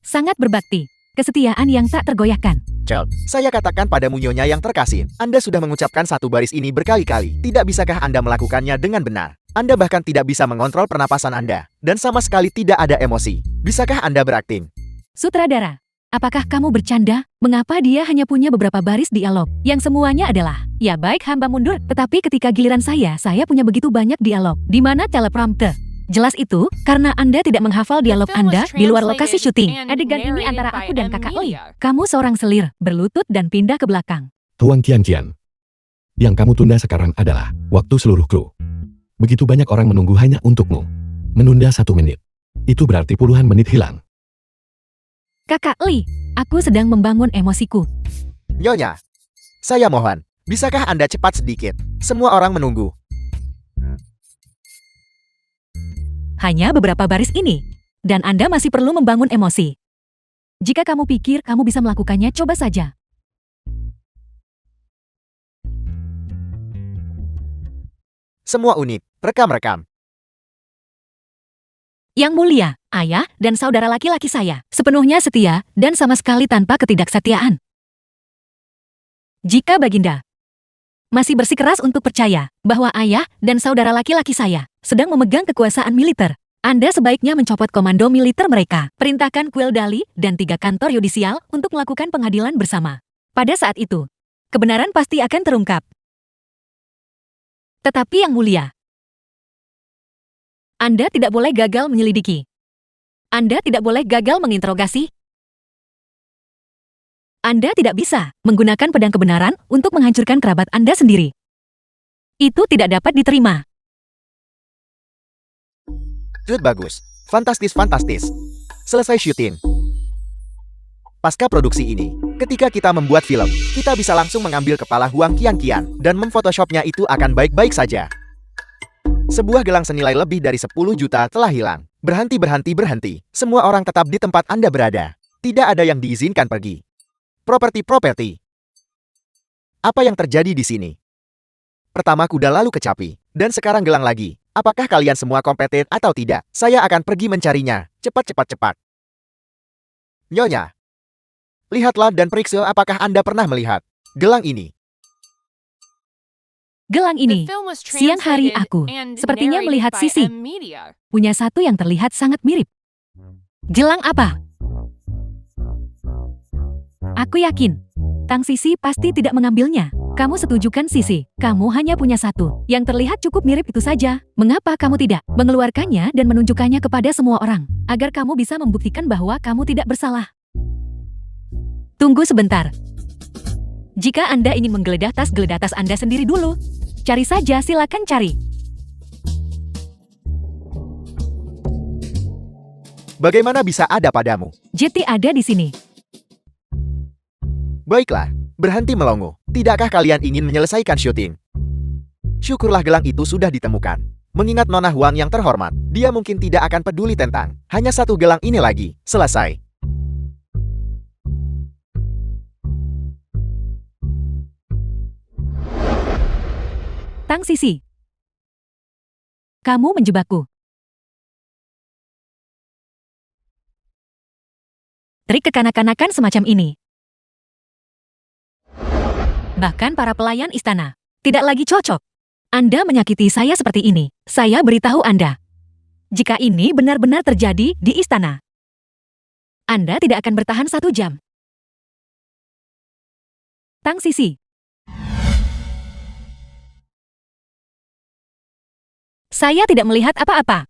Sangat berbakti. Kesetiaan yang tak tergoyahkan. Child, saya katakan padamu nyonya yang terkasih, Anda sudah mengucapkan satu baris ini berkali-kali. Tidak bisakah Anda melakukannya dengan benar? Anda bahkan tidak bisa mengontrol pernapasan Anda, dan sama sekali tidak ada emosi. Bisakah Anda berakting? Sutradara, apakah kamu bercanda? Mengapa dia hanya punya beberapa baris dialog, yang semuanya adalah, ya baik hamba mundur, tetapi ketika giliran saya punya begitu banyak dialog. Di mana teleprompter? Jelas itu, karena Anda tidak menghafal dialog Anda di luar lokasi syuting. Adegan ini antara aku dan kakak Li. Kamu seorang selir, berlutut dan pindah ke belakang. Tuan Qian. Yang kamu tunda sekarang adalah waktu seluruh kru. Begitu banyak orang menunggu hanya untukmu. Menunda 1 menit. Itu berarti puluhan menit hilang. Kakak Li, aku sedang membangun emosiku. Nyonya, saya mohon, bisakah Anda cepat sedikit? Semua orang menunggu. Hanya beberapa baris ini. Dan Anda masih perlu membangun emosi. Jika kamu pikir kamu bisa melakukannya, coba saja. Semua unit, rekam-rekam. Yang mulia, ayah dan saudara laki-laki saya sepenuhnya setia dan sama sekali tanpa ketidaksetiaan. Jika Baginda masih bersikeras untuk percaya bahwa ayah dan saudara laki-laki saya sedang memegang kekuasaan militer, Anda sebaiknya mencopot komando militer mereka, perintahkan Kuil Dali dan 3 kantor yudisial untuk melakukan pengadilan bersama. Pada saat itu, kebenaran pasti akan terungkap. Tetapi yang mulia, Anda tidak boleh gagal menyelidiki. Anda tidak boleh gagal menginterogasi. Anda tidak bisa menggunakan pedang kebenaran untuk menghancurkan kerabat Anda sendiri. Itu tidak dapat diterima. Shoot bagus. Fantastis. Selesai syuting. Pasca produksi ini, ketika kita membuat film, kita bisa langsung mengambil kepala Huang Qianqian dan memfotoshopnya, itu akan baik-baik saja. Sebuah gelang senilai lebih dari 10 juta telah hilang. Berhenti. Semua orang tetap di tempat Anda berada. Tidak ada yang diizinkan pergi. Properti. Apa yang terjadi di sini? Pertama kuda, lalu kecapi, dan sekarang gelang lagi. Apakah kalian semua kompeten atau tidak? Saya akan pergi mencarinya. Cepat. Nyonya, lihatlah dan periksa apakah Anda pernah melihat gelang ini. Gelang ini, siang hari aku sepertinya melihat Sisi punya satu yang terlihat sangat mirip. Gelang apa? Aku yakin, Tang Sisi pasti tidak mengambilnya. Kamu setuju kan Sisi? Kamu hanya punya satu yang terlihat cukup mirip, itu saja. Mengapa kamu tidak mengeluarkannya dan menunjukkannya kepada semua orang, agar kamu bisa membuktikan bahwa kamu tidak bersalah? Tunggu sebentar. Jika Anda ingin menggeledah tas Anda sendiri dulu. Cari saja, silakan cari. Bagaimana bisa ada padamu? Jetty ada di sini. Baiklah, berhenti melongo. Tidakkah kalian ingin menyelesaikan syuting? Syukurlah gelang itu sudah ditemukan. Mengingat Nona Huang yang terhormat, dia mungkin tidak akan peduli tentang hanya satu gelang ini lagi. Selesai. Tang Sisi, kamu menjebakku. Trik kekanak-kanakan semacam ini. Bahkan para pelayan istana tidak lagi cocok. Anda menyakiti saya seperti ini. Saya beritahu Anda, jika ini benar-benar terjadi di istana, Anda tidak akan bertahan 1 jam. Tang Sisi, saya tidak melihat apa-apa.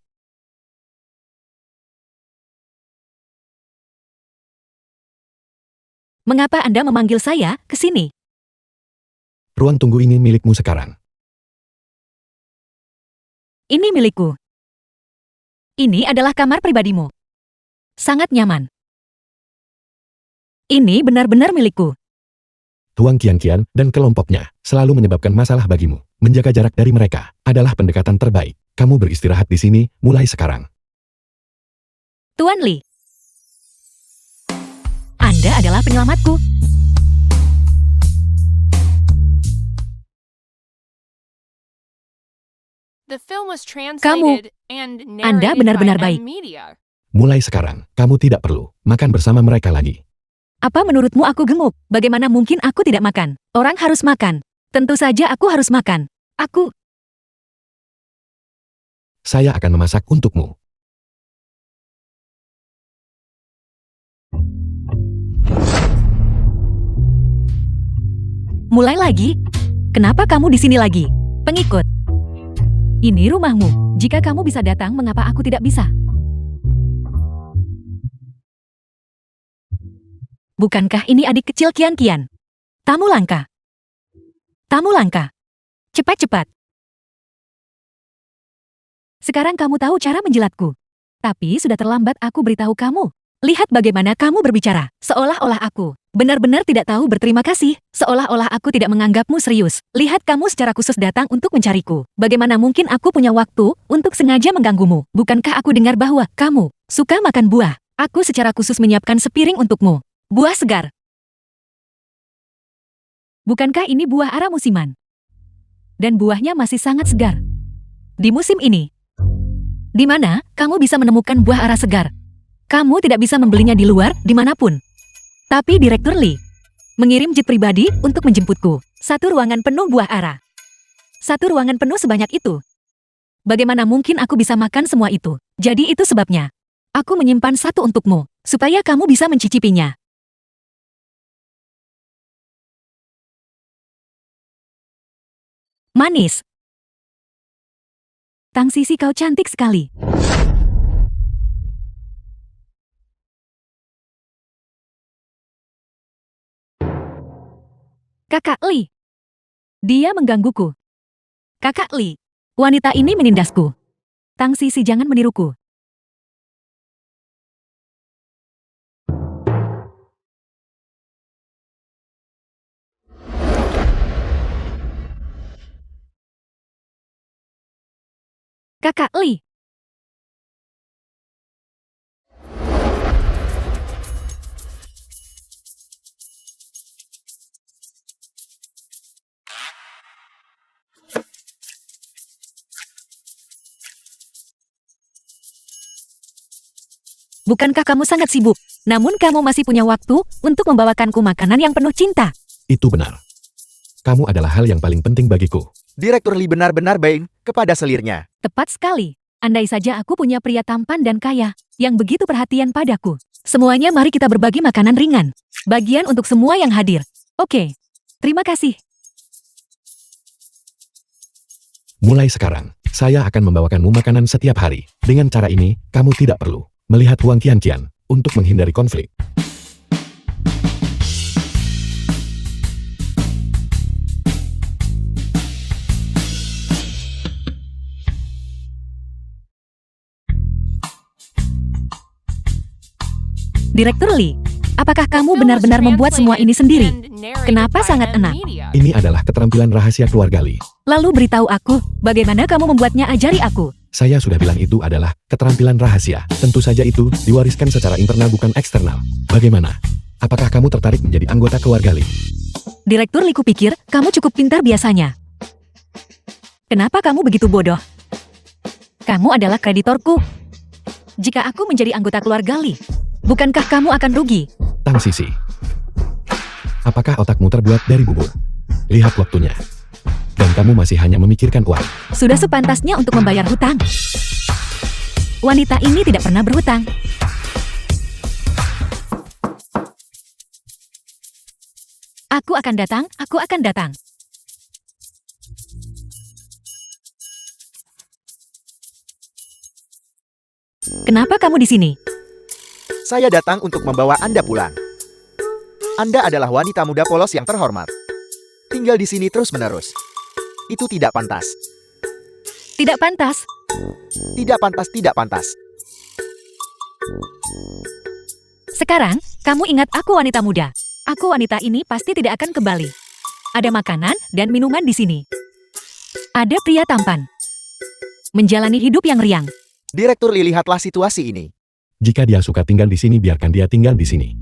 Mengapa Anda memanggil saya ke sini? Ruang tunggu ini milikmu sekarang. Ini milikku. Ini adalah kamar pribadimu. Sangat nyaman. Ini benar-benar milikku. Huang Qianqian dan kelompoknya selalu menyebabkan masalah bagimu. Menjaga jarak dari mereka adalah pendekatan terbaik. Kamu beristirahat di sini mulai sekarang. Tuan Li, Anda adalah penyelamatku. The film was translated and Anda narrated benar-benar by baik. Media. Mulai sekarang, kamu tidak perlu makan bersama mereka lagi. Apa menurutmu aku gemuk? Bagaimana mungkin aku tidak makan? Orang harus makan. Tentu saja aku harus makan. Saya akan memasak untukmu. Mulai lagi? Kenapa kamu di sini lagi? Pengikut. Ini rumahmu. Jika kamu bisa datang, mengapa aku tidak bisa? Bukankah ini adik kecil Qianqian? Tamu langka. Cepat-cepat. Sekarang kamu tahu cara menjilatku. Tapi sudah terlambat aku beritahu kamu. Lihat bagaimana kamu berbicara. Seolah-olah aku benar-benar tidak tahu berterima kasih. Seolah-olah aku tidak menganggapmu serius. Lihat kamu secara khusus datang untuk mencariku. Bagaimana mungkin aku punya waktu untuk sengaja mengganggumu? Bukankah aku dengar bahwa kamu suka makan buah? Aku secara khusus menyiapkan sepiring untukmu. Buah segar. Bukankah ini buah ara musiman? Dan buahnya masih sangat segar. Di musim ini, di mana kamu bisa menemukan buah ara segar? Kamu tidak bisa membelinya di luar, dimanapun. Tapi Direktur Lee mengirim jet pribadi untuk menjemputku. 1 ruangan penuh buah ara. 1 ruangan penuh sebanyak itu. Bagaimana mungkin aku bisa makan semua itu? Jadi itu sebabnya. Aku menyimpan 1 untukmu, supaya kamu bisa mencicipinya. Manis. Tang Sisi, kau cantik sekali. Kakak Lee. Dia menggangguku. Kakak Lee. Wanita ini menindasku. Tang Sisi, jangan meniruku. Kakak Lee. Bukankah kamu sangat sibuk? Namun kamu masih punya waktu untuk membawakanku makanan yang penuh cinta. Itu benar. Kamu adalah hal yang paling penting bagiku. Direktur Lee benar-benar baik kepada selirnya. Tepat sekali. Andai saja aku punya pria tampan dan kaya, yang begitu perhatian padaku. Semuanya mari kita berbagi makanan ringan. Bagian untuk semua yang hadir. Oke. Terima kasih. Mulai sekarang, saya akan membawakanmu makanan setiap hari. Dengan cara ini, kamu tidak perlu melihat Huang Qianqian untuk menghindari konflik. Direktur Lee, apakah kamu benar-benar membuat semua ini sendiri? Kenapa sangat enak? Ini adalah keterampilan rahasia keluarga Lee. Lalu beritahu aku, bagaimana kamu membuatnya, ajari aku. Saya sudah bilang itu adalah keterampilan rahasia. Tentu saja itu diwariskan secara internal bukan eksternal. Bagaimana? Apakah kamu tertarik menjadi anggota keluarga Lee? Direktur Lee, kupikir kamu cukup pintar biasanya. Kenapa kamu begitu bodoh? Kamu adalah kreditorku. Jika aku menjadi anggota keluarga Lee, bukankah kamu akan rugi? Tang Sisi, apakah otakmu terbuat dari bubur? Lihat waktunya. Dan kamu masih hanya memikirkan uang. Sudah sepantasnya untuk membayar hutang. Wanita ini tidak pernah berhutang. Aku akan datang, aku akan datang. Kenapa kamu di sini? Saya datang untuk membawa Anda pulang. Anda adalah wanita muda polos yang terhormat. Tinggal di sini terus-menerus. Itu tidak pantas. Tidak pantas. Tidak pantas, tidak pantas. Sekarang, kamu ingat aku wanita muda. Aku wanita ini pasti tidak akan kembali. Ada makanan dan minuman di sini. Ada pria tampan. Menjalani hidup yang riang. Direktur Lee, lihatlah situasi ini. Jika dia suka tinggal di sini, biarkan dia tinggal di sini.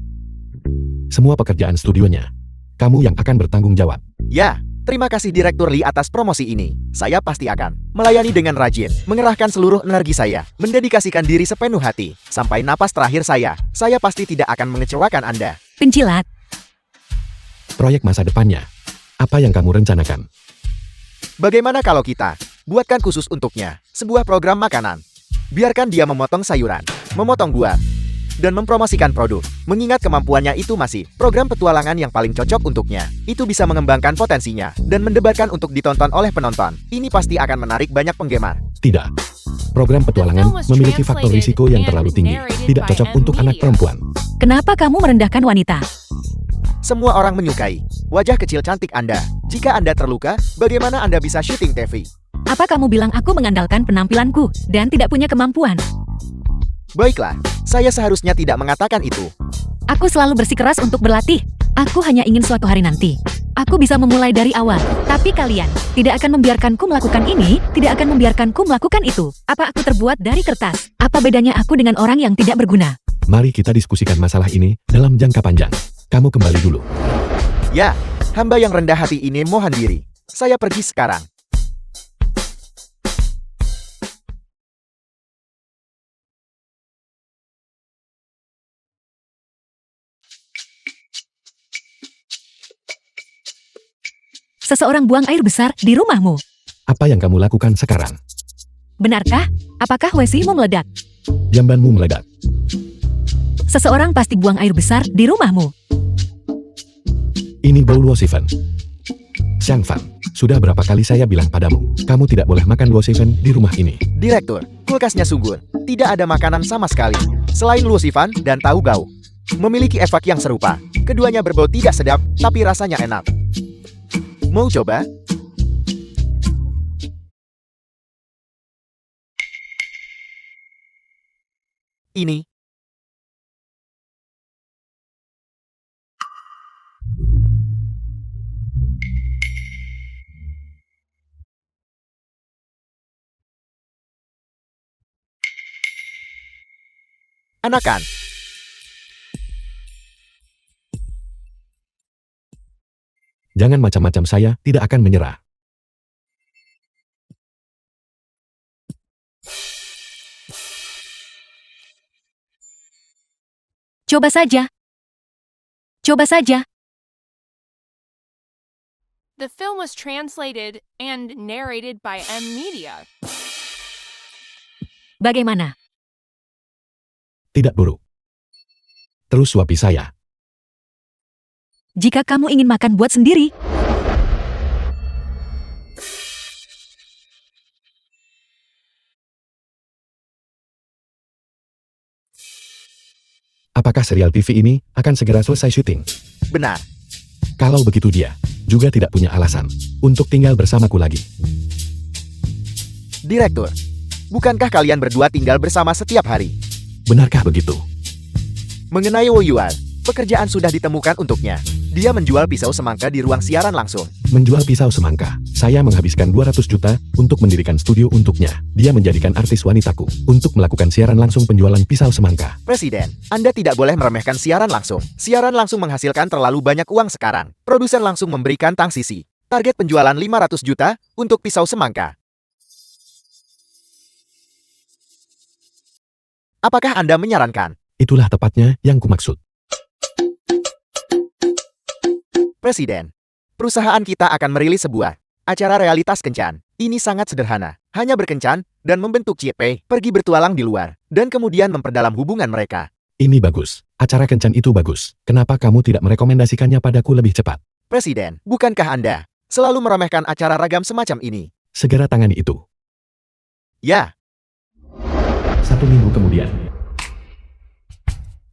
Semua pekerjaan studionya, kamu yang akan bertanggung jawab. Ya, terima kasih Direktur Lee atas promosi ini. Saya pasti akan melayani dengan rajin, mengerahkan seluruh energi saya, mendedikasikan diri sepenuh hati. Sampai napas terakhir saya pasti tidak akan mengecewakan Anda. Pencilat. Proyek masa depannya, apa yang kamu rencanakan? Bagaimana kalau kita buatkan khusus untuknya sebuah program makanan? Biarkan dia memotong sayuran, memotong buah, dan mempromosikan produk. Mengingat kemampuannya itu masih program petualangan yang paling cocok untuknya. Itu bisa mengembangkan potensinya dan mendebarkan untuk ditonton oleh penonton. Ini pasti akan menarik banyak penggemar. Tidak. Program petualangan memiliki faktor risiko yang terlalu tinggi. Tidak cocok untuk anak perempuan. Kenapa kamu merendahkan wanita? Semua orang menyukai wajah kecil cantik Anda. Jika Anda terluka, bagaimana Anda bisa syuting TV? Apa kamu bilang aku mengandalkan penampilanku dan tidak punya kemampuan? Baiklah, saya seharusnya tidak mengatakan itu. Aku selalu bersikeras untuk berlatih. Aku hanya ingin suatu hari nanti aku bisa memulai dari awal. Tapi kalian tidak akan membiarkanku melakukan ini, tidak akan membiarkanku melakukan itu. Apa aku terbuat dari kertas? Apa bedanya aku dengan orang yang tidak berguna? Mari kita diskusikan masalah ini dalam jangka panjang. Kamu kembali dulu. Ya, hamba yang rendah hati ini mohon diri. Saya pergi sekarang. Seseorang buang air besar di rumahmu. Apa yang kamu lakukan sekarang? Benarkah? Apakah WC-mu meledak? Jambanmu meledak. Seseorang pasti buang air besar di rumahmu. Ini bau luosifen. Xiang Fan, sudah berapa kali saya bilang padamu, kamu tidak boleh makan luosifen di rumah ini. Direktur, kulkasnya sungguh. Tidak ada makanan sama sekali. Selain luosifan dan tahu gau. Memiliki efek yang serupa. Keduanya berbau tidak sedap, tapi rasanya enak. Mau coba? Ini. Anakan. Jangan macam-macam, saya tidak akan menyerah. Coba saja. Coba saja. The film was translated and narrated by M Media. Bagaimana? Tidak buruk. Terus suapi saya. Jika kamu ingin makan, buat sendiri. Apakah serial TV ini akan segera selesai syuting? Benar. Kalau begitu dia juga tidak punya alasan untuk tinggal bersamaku lagi. Direktur, bukankah kalian berdua tinggal bersama setiap hari? Benarkah begitu? Mengenai Wo Yuan, pekerjaan sudah ditemukan untuknya. Dia menjual pisau semangka di ruang siaran langsung. Menjual pisau semangka. Saya menghabiskan 200 juta untuk mendirikan studio untuknya. Dia menjadikan artis wanitaku untuk melakukan siaran langsung penjualan pisau semangka. Presiden, Anda tidak boleh meremehkan siaran langsung. Siaran langsung menghasilkan terlalu banyak uang sekarang. Produsen langsung memberikan tang sisi. Target penjualan 500 juta untuk pisau semangka. Apakah Anda menyarankan? Itulah tepatnya yang kumaksud. Presiden, perusahaan kita akan merilis sebuah acara realitas kencan. Ini sangat sederhana. Hanya berkencan dan membentuk CP, pergi bertualang di luar, dan kemudian memperdalam hubungan mereka. Ini bagus. Acara kencan itu bagus. Kenapa kamu tidak merekomendasikannya padaku lebih cepat? Presiden, bukankah Anda selalu meremehkan acara ragam semacam ini? Segera tangani itu. Ya, 1 minggu kemudian.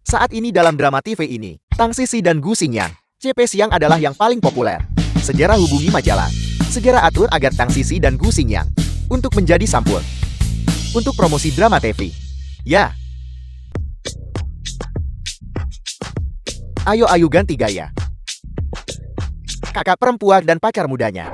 saat ini dalam drama TV ini, Tang Sisi dan Gu Xingyang, CP Siang adalah yang paling populer. Segera hubungi majalah. Segera atur agar Tang Sisi dan Gu Xingyang untuk menjadi sampul. Untuk promosi drama TV. Ya. Ayo ganti gaya. Kakak perempuan dan pacar mudanya.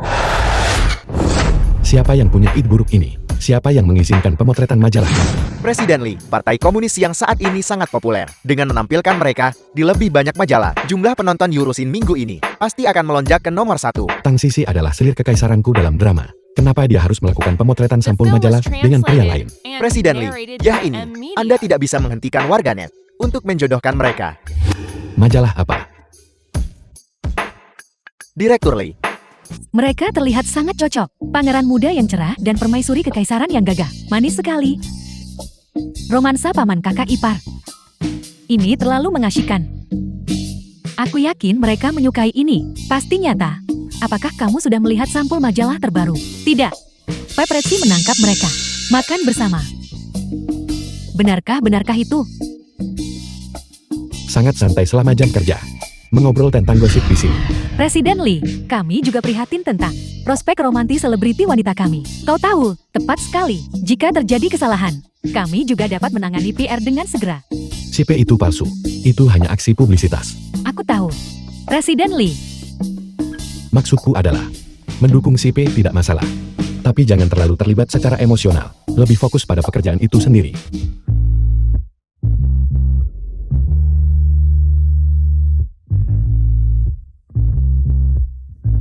Siapa yang punya ide buruk ini? Siapa yang mengizinkan pemotretan majalah? Presiden Lee, partai komunis yang saat ini sangat populer. Dengan menampilkan mereka di lebih banyak majalah, jumlah penonton Yurusin minggu ini pasti akan melonjak ke nomor 1. Tang Sisi adalah selir kekaisaranku dalam drama. Kenapa dia harus melakukan pemotretan The sampul film was majalah dengan pria lain? translated and Presiden Lee, narrated ya by ini, M Media. Anda tidak bisa menghentikan warganet untuk menjodohkan mereka. Majalah apa? Direktur Lee, Mereka terlihat sangat cocok. Pangeran muda yang cerah dan permaisuri kekaisaran yang gagah. Manis sekali. Romansa paman kakak ipar. Ini terlalu mengasyikkan. Aku yakin mereka menyukai ini. Pasti nyata. Apakah kamu sudah melihat sampul majalah terbaru? Tidak. Paparazzi menangkap mereka. Makan bersama. Benarkah itu? Sangat santai selama jam kerja. mengobrol tentang gosip di sini. Presiden Lee, kami juga prihatin tentang prospek romantis selebriti wanita kami. Kau tahu, tepat sekali. Jika terjadi kesalahan, kami juga dapat menangani PR dengan segera. CP itu palsu. Itu hanya aksi publisitas. Aku tahu. Presiden Lee, Maksudku adalah, mendukung CP tidak masalah. Tapi jangan terlalu terlibat secara emosional. Lebih fokus pada pekerjaan itu sendiri.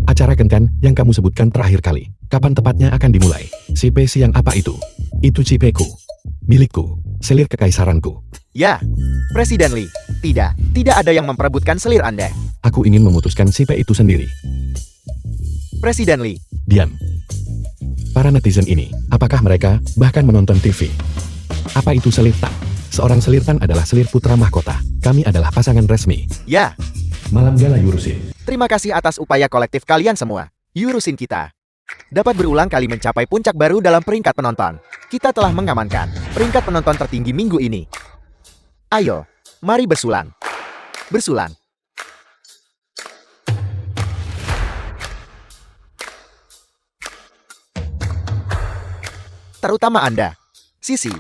Acara kencan yang kamu sebutkan terakhir kali. Kapan tepatnya akan dimulai? CP siang apa itu? Itu CP-ku. Milikku. Selir kekaisaranku. Ya, Presiden Lee. Tidak ada yang memperebutkan selir Anda. Aku ingin memutuskan CP itu sendiri. Presiden Lee, Diam. Para netizen ini, apakah mereka bahkan menonton TV? Apa itu selirtan? Seorang selirtan adalah selir putra mahkota. Kami adalah pasangan resmi. ya, Malam gala Yurusin. terima kasih atas upaya kolektif kalian semua. Yurusin kita. Dapat berulang kali mencapai puncak baru dalam peringkat penonton. Kita telah mengamankan peringkat penonton tertinggi minggu ini. Ayo, mari bersulang. Bersulang. Terutama Anda, Sisi.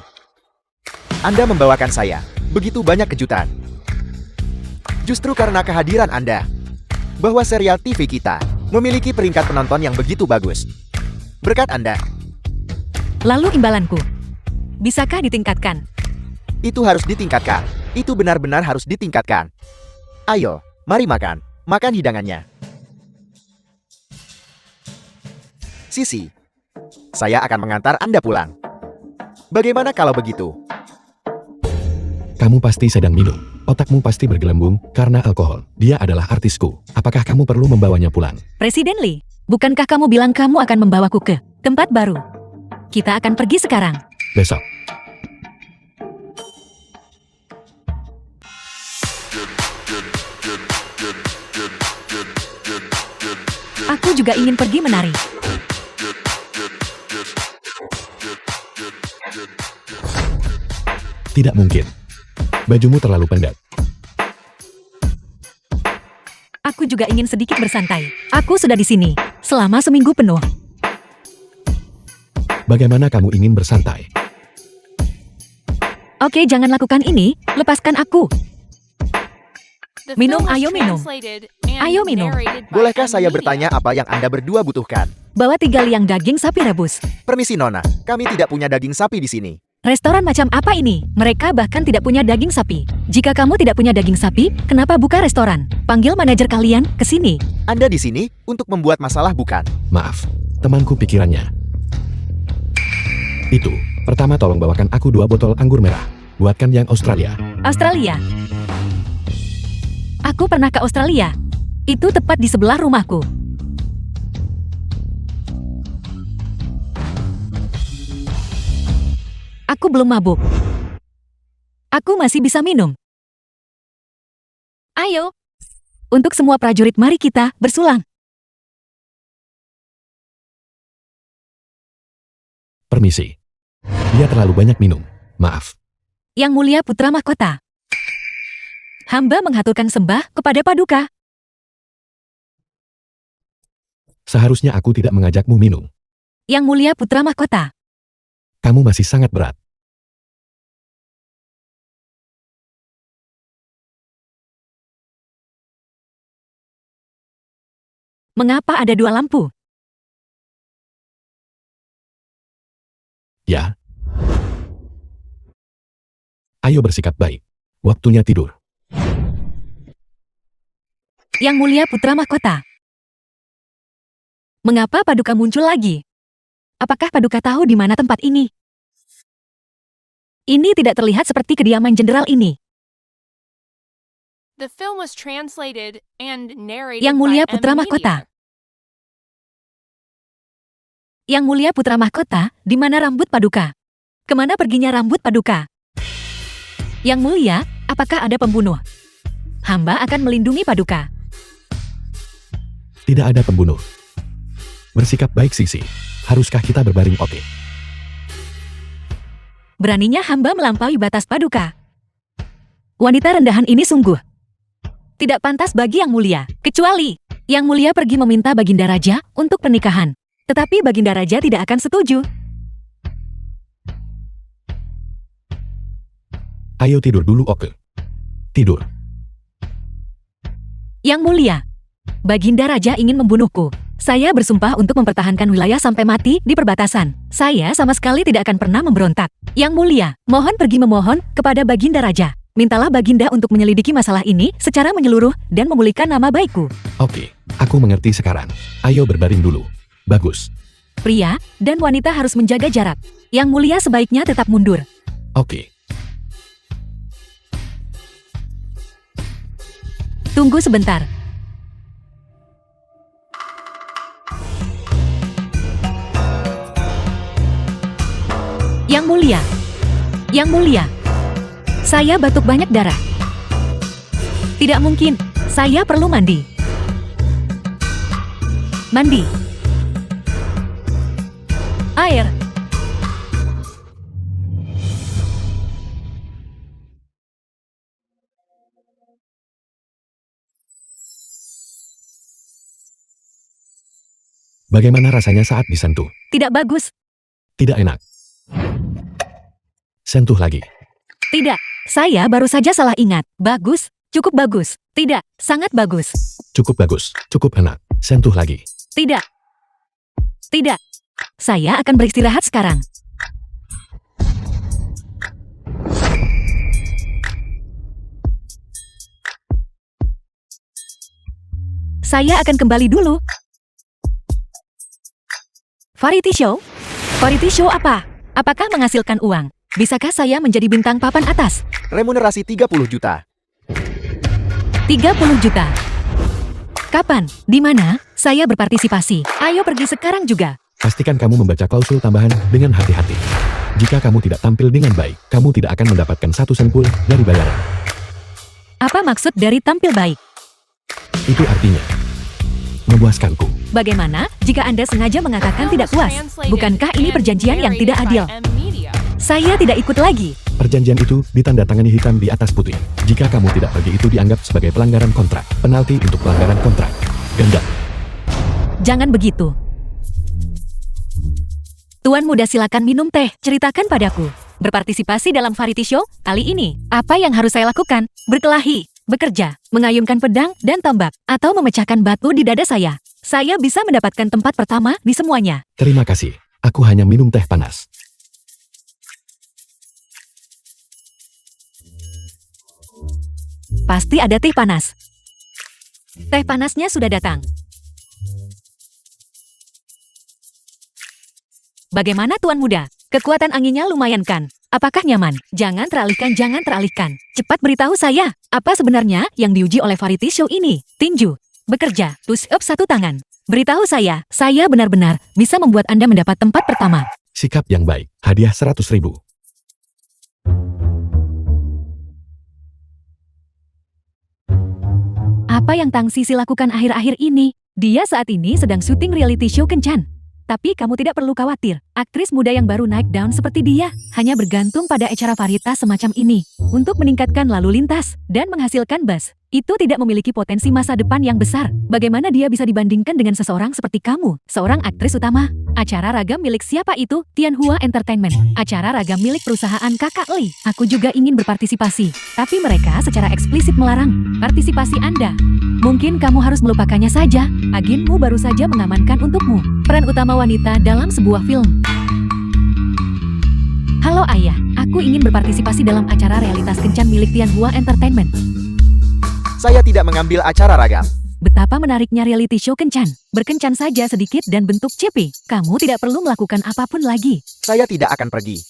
Anda membawakan saya begitu banyak kejutan. Justru karena kehadiran Anda, bahwa serial TV kita memiliki peringkat penonton yang begitu bagus. Berkat Anda, lalu imbalanku. Bisakah ditingkatkan? itu harus ditingkatkan. Itu benar-benar harus ditingkatkan. Ayo, mari makan. Makan hidangannya. Sisi, saya akan mengantar Anda pulang. Bagaimana kalau begitu? Kamu pasti sedang minum. Otakmu pasti bergelembung karena alkohol. Dia adalah artisku. Apakah kamu perlu membawanya pulang? Presiden Lee, bukankah kamu bilang kamu akan membawaku ke tempat baru? Kita akan pergi sekarang. Besok. Aku juga ingin pergi menari. Tidak mungkin. Bajumu terlalu pendek. Aku juga ingin sedikit bersantai. Aku sudah di sini selama seminggu penuh. Bagaimana kamu ingin bersantai? Oke, jangan lakukan ini. Lepaskan aku. The Minum, film was ayo minum. translated and Ayo minum. narrated by Bolehkah saya Media. bertanya apa yang Anda berdua butuhkan? Bawa 3 liang daging sapi rebus. Permisi Nona, kami tidak punya daging sapi di sini. Restoran macam apa ini? Mereka bahkan tidak punya daging sapi. Jika kamu tidak punya daging sapi, kenapa buka restoran? Panggil manajer kalian ke sini. Anda di sini untuk membuat masalah bukan? Maaf. Temanku pikirannya. Itu. Pertama tolong bawakan aku 2 botol anggur merah. Buatkan yang Australia. Australia. Aku pernah ke Australia. Itu tepat di sebelah rumahku. Aku belum mabuk. Aku masih bisa minum. Ayo. Untuk semua prajurit, mari kita bersulang. Permisi. Dia terlalu banyak minum. Maaf. Yang Mulia Putra Mahkota. Hamba menghaturkan sembah kepada Paduka. Seharusnya aku tidak mengajakmu minum. Yang Mulia Putra Mahkota. Kamu masih sangat berat. Mengapa ada 2 lampu? Ya. Ayo bersikap baik. Waktunya tidur. Yang Mulia Putra Mahkota. Mengapa Paduka muncul lagi? Apakah Paduka tahu di mana tempat ini? Ini tidak terlihat seperti kediaman jenderal ini. The film was translated and narrated Yang Mulia by Putra M. Mahkota. Media. Yang Mulia Putra Mahkota, di mana rambut Paduka? Kemana perginya rambut Paduka? Yang Mulia, apakah ada pembunuh? Hamba akan melindungi Paduka. Tidak ada pembunuh. Bersikap baik, Sisi. Haruskah kita berbaring oke? Beraninya hamba melampaui batas Paduka. Wanita rendahan ini sungguh Tidak pantas bagi Yang Mulia, kecuali Yang Mulia pergi meminta Baginda Raja untuk pernikahan. Tetapi Baginda Raja tidak akan setuju. Ayo tidur dulu, Oke. Tidur. Yang Mulia, Baginda Raja ingin membunuhku. Saya bersumpah untuk mempertahankan wilayah sampai mati di perbatasan. Saya sama sekali tidak akan pernah memberontak. Yang Mulia, mohon pergi memohon kepada Baginda Raja. Mintalah Baginda untuk menyelidiki masalah ini secara menyeluruh dan memulihkan nama baikku. Oke, aku mengerti sekarang. Ayo berbaring dulu. Bagus. Pria dan wanita harus menjaga jarak. Yang Mulia sebaiknya tetap mundur. Oke. Tunggu sebentar. Yang Mulia. Yang Mulia. Saya batuk banyak darah. Tidak mungkin. Saya perlu mandi. Mandi. Air. Bagaimana rasanya saat disentuh? Tidak bagus. Tidak enak. Sentuh lagi. Tidak. Saya baru saja salah ingat. Bagus. Cukup bagus. Tidak. Sangat bagus. Cukup bagus. Cukup enak. Sentuh lagi. Tidak. Tidak. Saya akan beristirahat sekarang. Saya akan kembali dulu. Variety show? Variety show apa? Apakah menghasilkan uang? Bisakah saya menjadi bintang papan atas? Remunerasi 30 juta. 30 juta. Kapan? Di mana? Saya berpartisipasi. Ayo pergi sekarang juga. Pastikan kamu membaca klausul tambahan dengan hati-hati. Jika kamu tidak tampil dengan baik, kamu tidak akan mendapatkan 1 sen pun dari bayaran. Apa maksud dari tampil baik? Itu artinya memuaskanku. Bagaimana jika Anda sengaja mengatakan tidak puas? Bukankah ini perjanjian yang tidak adil? Saya tidak ikut lagi. Perjanjian itu ditandatangani hitam di atas putih. Jika kamu tidak pergi, itu dianggap sebagai pelanggaran kontrak. Penalti untuk pelanggaran kontrak. Ganda. Jangan begitu. Tuan muda, silakan minum teh. Ceritakan padaku. Berpartisipasi dalam variety show kali ini. Apa yang harus saya lakukan? Berkelahi, bekerja, mengayunkan pedang dan tombak, atau memecahkan batu di dada saya. Saya bisa mendapatkan tempat pertama di semuanya. Terima kasih. Aku hanya minum teh panas. Pasti ada teh panas. Teh panasnya sudah datang. Bagaimana Tuan Muda? Kekuatan anginnya lumayan kan? Apakah nyaman? Jangan teralihkan, jangan teralihkan. Cepat beritahu saya, apa sebenarnya yang diuji oleh variety show ini? Tinju, bekerja, push up 1 tangan. Beritahu saya benar-benar bisa membuat Anda mendapat tempat pertama. Sikap yang baik. Hadiah 100.000. Apa yang Tang Sisi lakukan akhir-akhir ini? Dia saat ini sedang syuting reality show Kencan. Tapi kamu tidak perlu khawatir. Aktris muda yang baru naik daun seperti dia hanya bergantung pada acara varietas semacam ini untuk meningkatkan lalu lintas dan menghasilkan buzz. Itu tidak memiliki potensi masa depan yang besar. Bagaimana dia bisa dibandingkan dengan seseorang seperti kamu, seorang aktris utama? Acara ragam milik siapa itu? Tianhua Entertainment. Acara ragam milik perusahaan Kakak Li. Aku juga ingin berpartisipasi, tapi mereka secara eksplisit melarang partisipasi Anda. Mungkin kamu harus melupakannya saja. Agenmu baru saja mengamankan untukmu peran utama wanita dalam sebuah film. Halo ayah, aku ingin berpartisipasi dalam acara realitas kencan milik Tianhua Entertainment. Saya tidak mengambil acara ragam. Betapa menariknya reality show kencan. Berkencan saja sedikit dan bentuk CP. Kamu tidak perlu melakukan apapun lagi. Saya tidak akan pergi.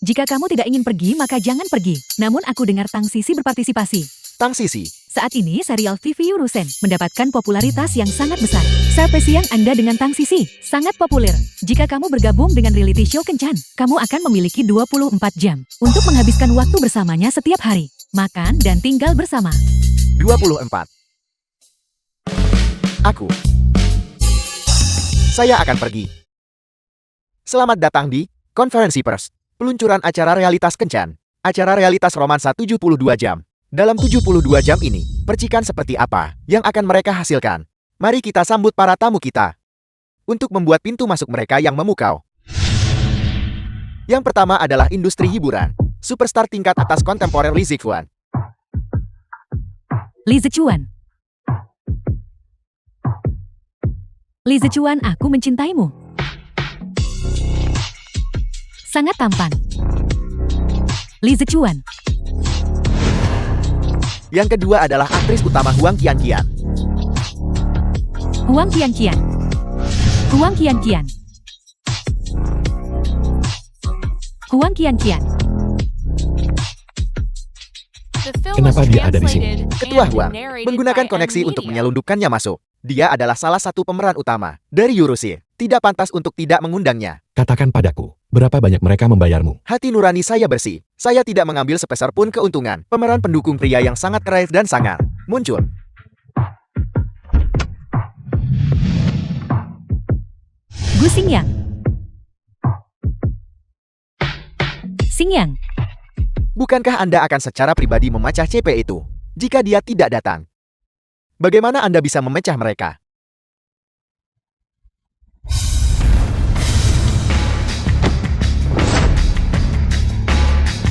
Jika kamu tidak ingin pergi, maka jangan pergi. Namun aku dengar Tang Sisi berpartisipasi. Tang Sisi. Saat ini serial TV Yurusen mendapatkan popularitas yang sangat besar. Siapa siang Anda dengan Tang Sisi? Sangat populer. Jika kamu bergabung dengan reality show kencan, kamu akan memiliki 24 jam untuk menghabiskan waktu bersamanya setiap hari. Makan dan tinggal bersama. 24. Aku. Saya akan pergi. Selamat datang di konferensi pers. Peluncuran acara realitas kencan. Acara realitas romansa 72 jam. Dalam 72 jam ini, percikan seperti apa yang akan mereka hasilkan? Mari kita sambut para tamu kita. Untuk membuat pintu masuk mereka yang memukau. Yang pertama adalah industri hiburan. Superstar tingkat atas kontemporer Lee Zichuan. Lee Zichuan. Lee Zichuan, aku mencintaimu. Sangat tampan. Lee Zichuan. Yang kedua adalah aktris utama Huang Qianqian. Huang Qianqian. Huang Qianqian. Huang Qianqian. The film Kenapa was dia ada di sini? translated Ketua and Huang narrated menggunakan by koneksi M untuk Media. menyelundupkannya masuk. Dia adalah salah satu pemeran utama dari Yurushi. Tidak pantas untuk tidak mengundangnya. Katakan padaku, berapa banyak mereka membayarmu? Hati nurani saya bersih. Saya tidak mengambil sepeser pun keuntungan. Pemeran pendukung pria yang sangat keren dan sangar muncul. Gu Xingyang. Xingyang. Bukankah Anda akan secara pribadi memecah CP itu jika dia tidak datang? Bagaimana Anda bisa memecah mereka?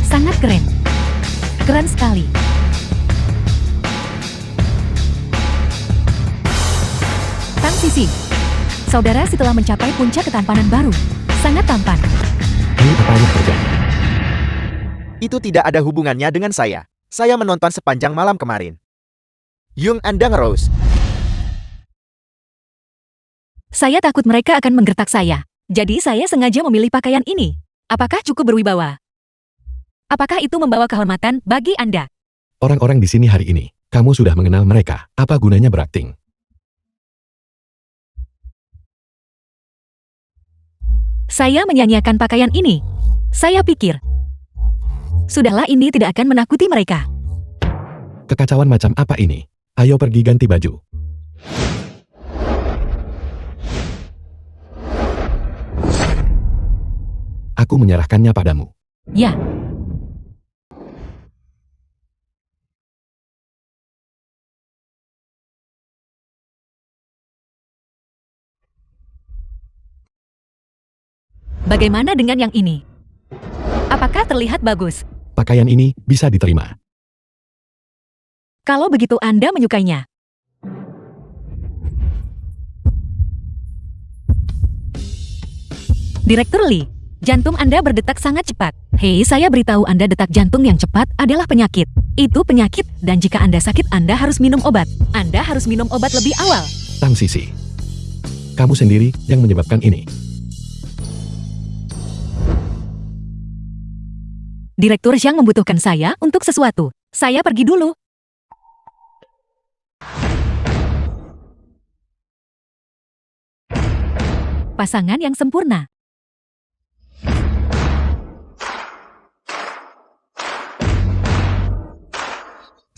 Sangat keren. Keren sekali. Tang Sisi. Saudara setelah mencapai puncak ketampanan baru. Sangat tampan. Ini apa yang terjadi? Itu tidak ada hubungannya dengan saya. Saya menonton sepanjang malam kemarin. Yung Andang Rose. Saya takut mereka akan menggertak saya. Jadi saya sengaja memilih pakaian ini. Apakah cukup berwibawa? Apakah itu membawa kehormatan bagi Anda? Orang-orang di sini hari ini, kamu sudah mengenal mereka. Apa gunanya berakting? Saya menyanyiakan pakaian ini. Saya pikir, sudahlah, ini tidak akan menakuti mereka. Kekacauan macam apa ini? Ayo pergi ganti baju. Aku menyerahkannya padamu. Ya, bagaimana dengan yang ini? Apakah terlihat bagus? Pakaian ini bisa diterima. Kalau begitu Anda menyukainya. Direktur Lee, jantung Anda berdetak sangat cepat. Hei, saya beritahu Anda, detak jantung yang cepat adalah penyakit. Itu penyakit, dan jika Anda sakit, Anda harus minum obat. Anda harus minum obat lebih awal. Tang Sisi. Kamu sendiri yang menyebabkan ini. Direktur Zhang membutuhkan saya untuk sesuatu. Saya pergi dulu. Pasangan yang sempurna.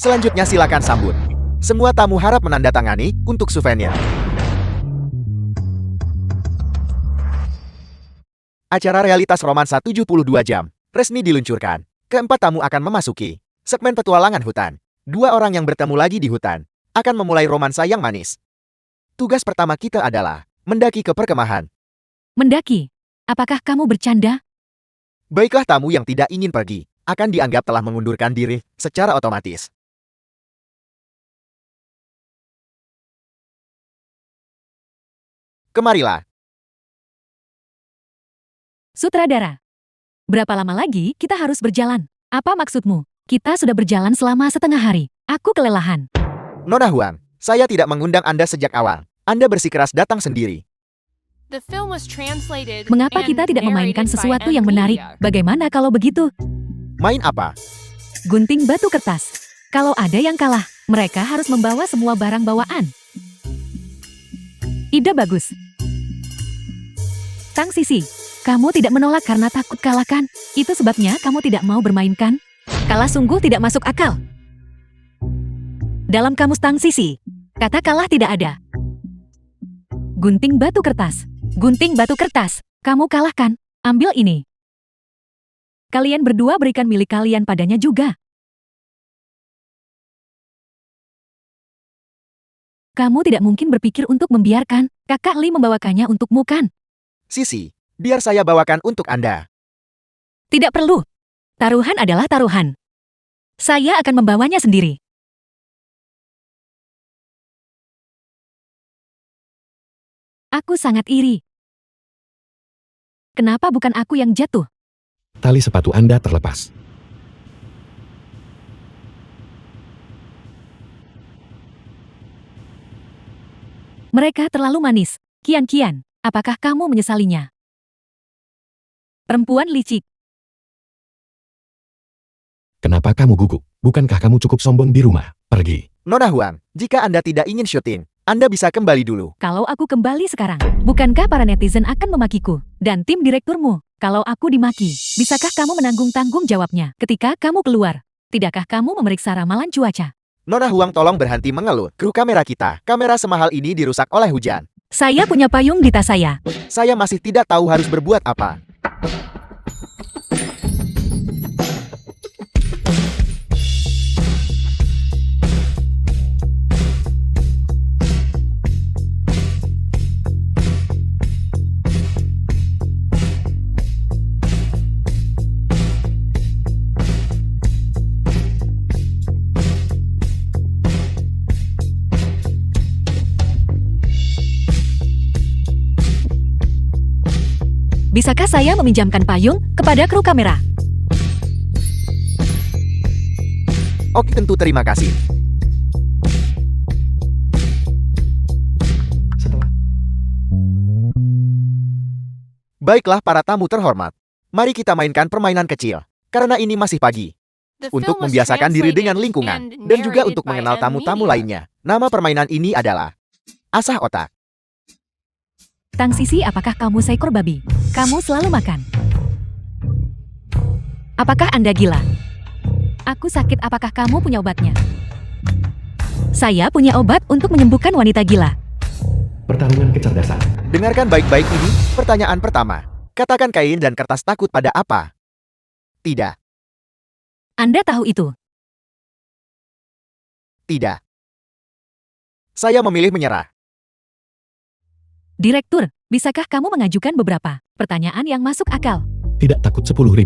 Selanjutnya silakan sambut. Semua tamu harap menandatangani untuk souvenir. Acara realitas romansa 72 jam resmi diluncurkan. Keempat tamu akan memasuki segmen petualangan hutan. Dua orang yang bertemu lagi di hutan akan memulai romansa yang manis. Tugas pertama kita adalah mendaki ke perkemahan. Mendaki. Apakah kamu bercanda? Baiklah, tamu yang tidak ingin pergi akan dianggap telah mengundurkan diri secara otomatis. Kemarilah. Sutradara. Berapa lama lagi kita harus berjalan? Apa maksudmu? Kita sudah berjalan selama setengah hari. Aku kelelahan. Nona Huang, saya tidak mengundang Anda sejak awal. Anda bersikeras datang sendiri. The film was translated Mengapa and kita tidak memainkan narrated by sesuatu M yang menarik? Media. Bagaimana kalau begitu? Main apa? Gunting batu kertas. Kalau ada yang kalah, mereka harus membawa semua barang bawaan. Ide bagus. Tang Sisi, kamu tidak menolak karena takut kalah kan? Itu sebabnya kamu tidak mau bermain kan? Kalah sungguh tidak masuk akal. Dalam kamus Tang Sisi, kata kalah tidak ada. Gunting batu kertas. Gunting batu kertas. Kamu kalah kan? Ambil ini. Kalian berdua berikan milik kalian padanya juga. Kamu tidak mungkin berpikir untuk membiarkan Kakak Lee membawakannya untukmu kan? Sisi, biar saya bawakan untuk Anda. Tidak perlu. Taruhan adalah taruhan. Saya akan membawanya sendiri. Aku sangat iri. Kenapa bukan aku yang jatuh? Tali sepatu Anda terlepas. Mereka terlalu manis. Kian-kian, apakah kamu menyesalinya? Perempuan licik. Kenapa kamu gugup? Bukankah kamu cukup sombong di rumah? Pergi. Nona Huang, jika Anda tidak ingin syuting, Anda bisa kembali dulu. Kalau aku kembali sekarang, bukankah para netizen akan memakiku? Dan tim direkturmu, kalau aku dimaki, bisakah kamu menanggung tanggung jawabnya ketika kamu keluar? Tidakkah kamu memeriksa ramalan cuaca? Nona Huang tolong berhenti mengeluh. Kru kamera kita, kamera semahal ini dirusak oleh hujan. Saya punya payung di tas saya. Saya masih tidak tahu harus berbuat apa. Bisakah saya meminjamkan payung kepada kru kamera? Oke, tentu, terima kasih. Baiklah para tamu terhormat. Mari kita mainkan permainan kecil. Karena ini masih pagi. The Untuk film was membiasakan diri dengan translated lingkungan. and Dan juga narrated untuk by mengenal M. tamu-tamu Media. lainnya. Nama permainan ini adalah Asah Otak. Tang Sisi, apakah kamu seekor babi? Kamu selalu makan. Apakah Anda gila? Aku sakit, apakah kamu punya obatnya? Saya punya obat untuk menyembuhkan wanita gila. Pertarungan kecerdasan. Dengarkan baik-baik ini. Pertanyaan pertama. Katakan kain dan kertas takut pada apa? Tidak. Anda tahu itu. Tidak. Saya memilih menyerah. Direktur, bisakah kamu mengajukan beberapa pertanyaan yang masuk akal? Tidak takut 10.000.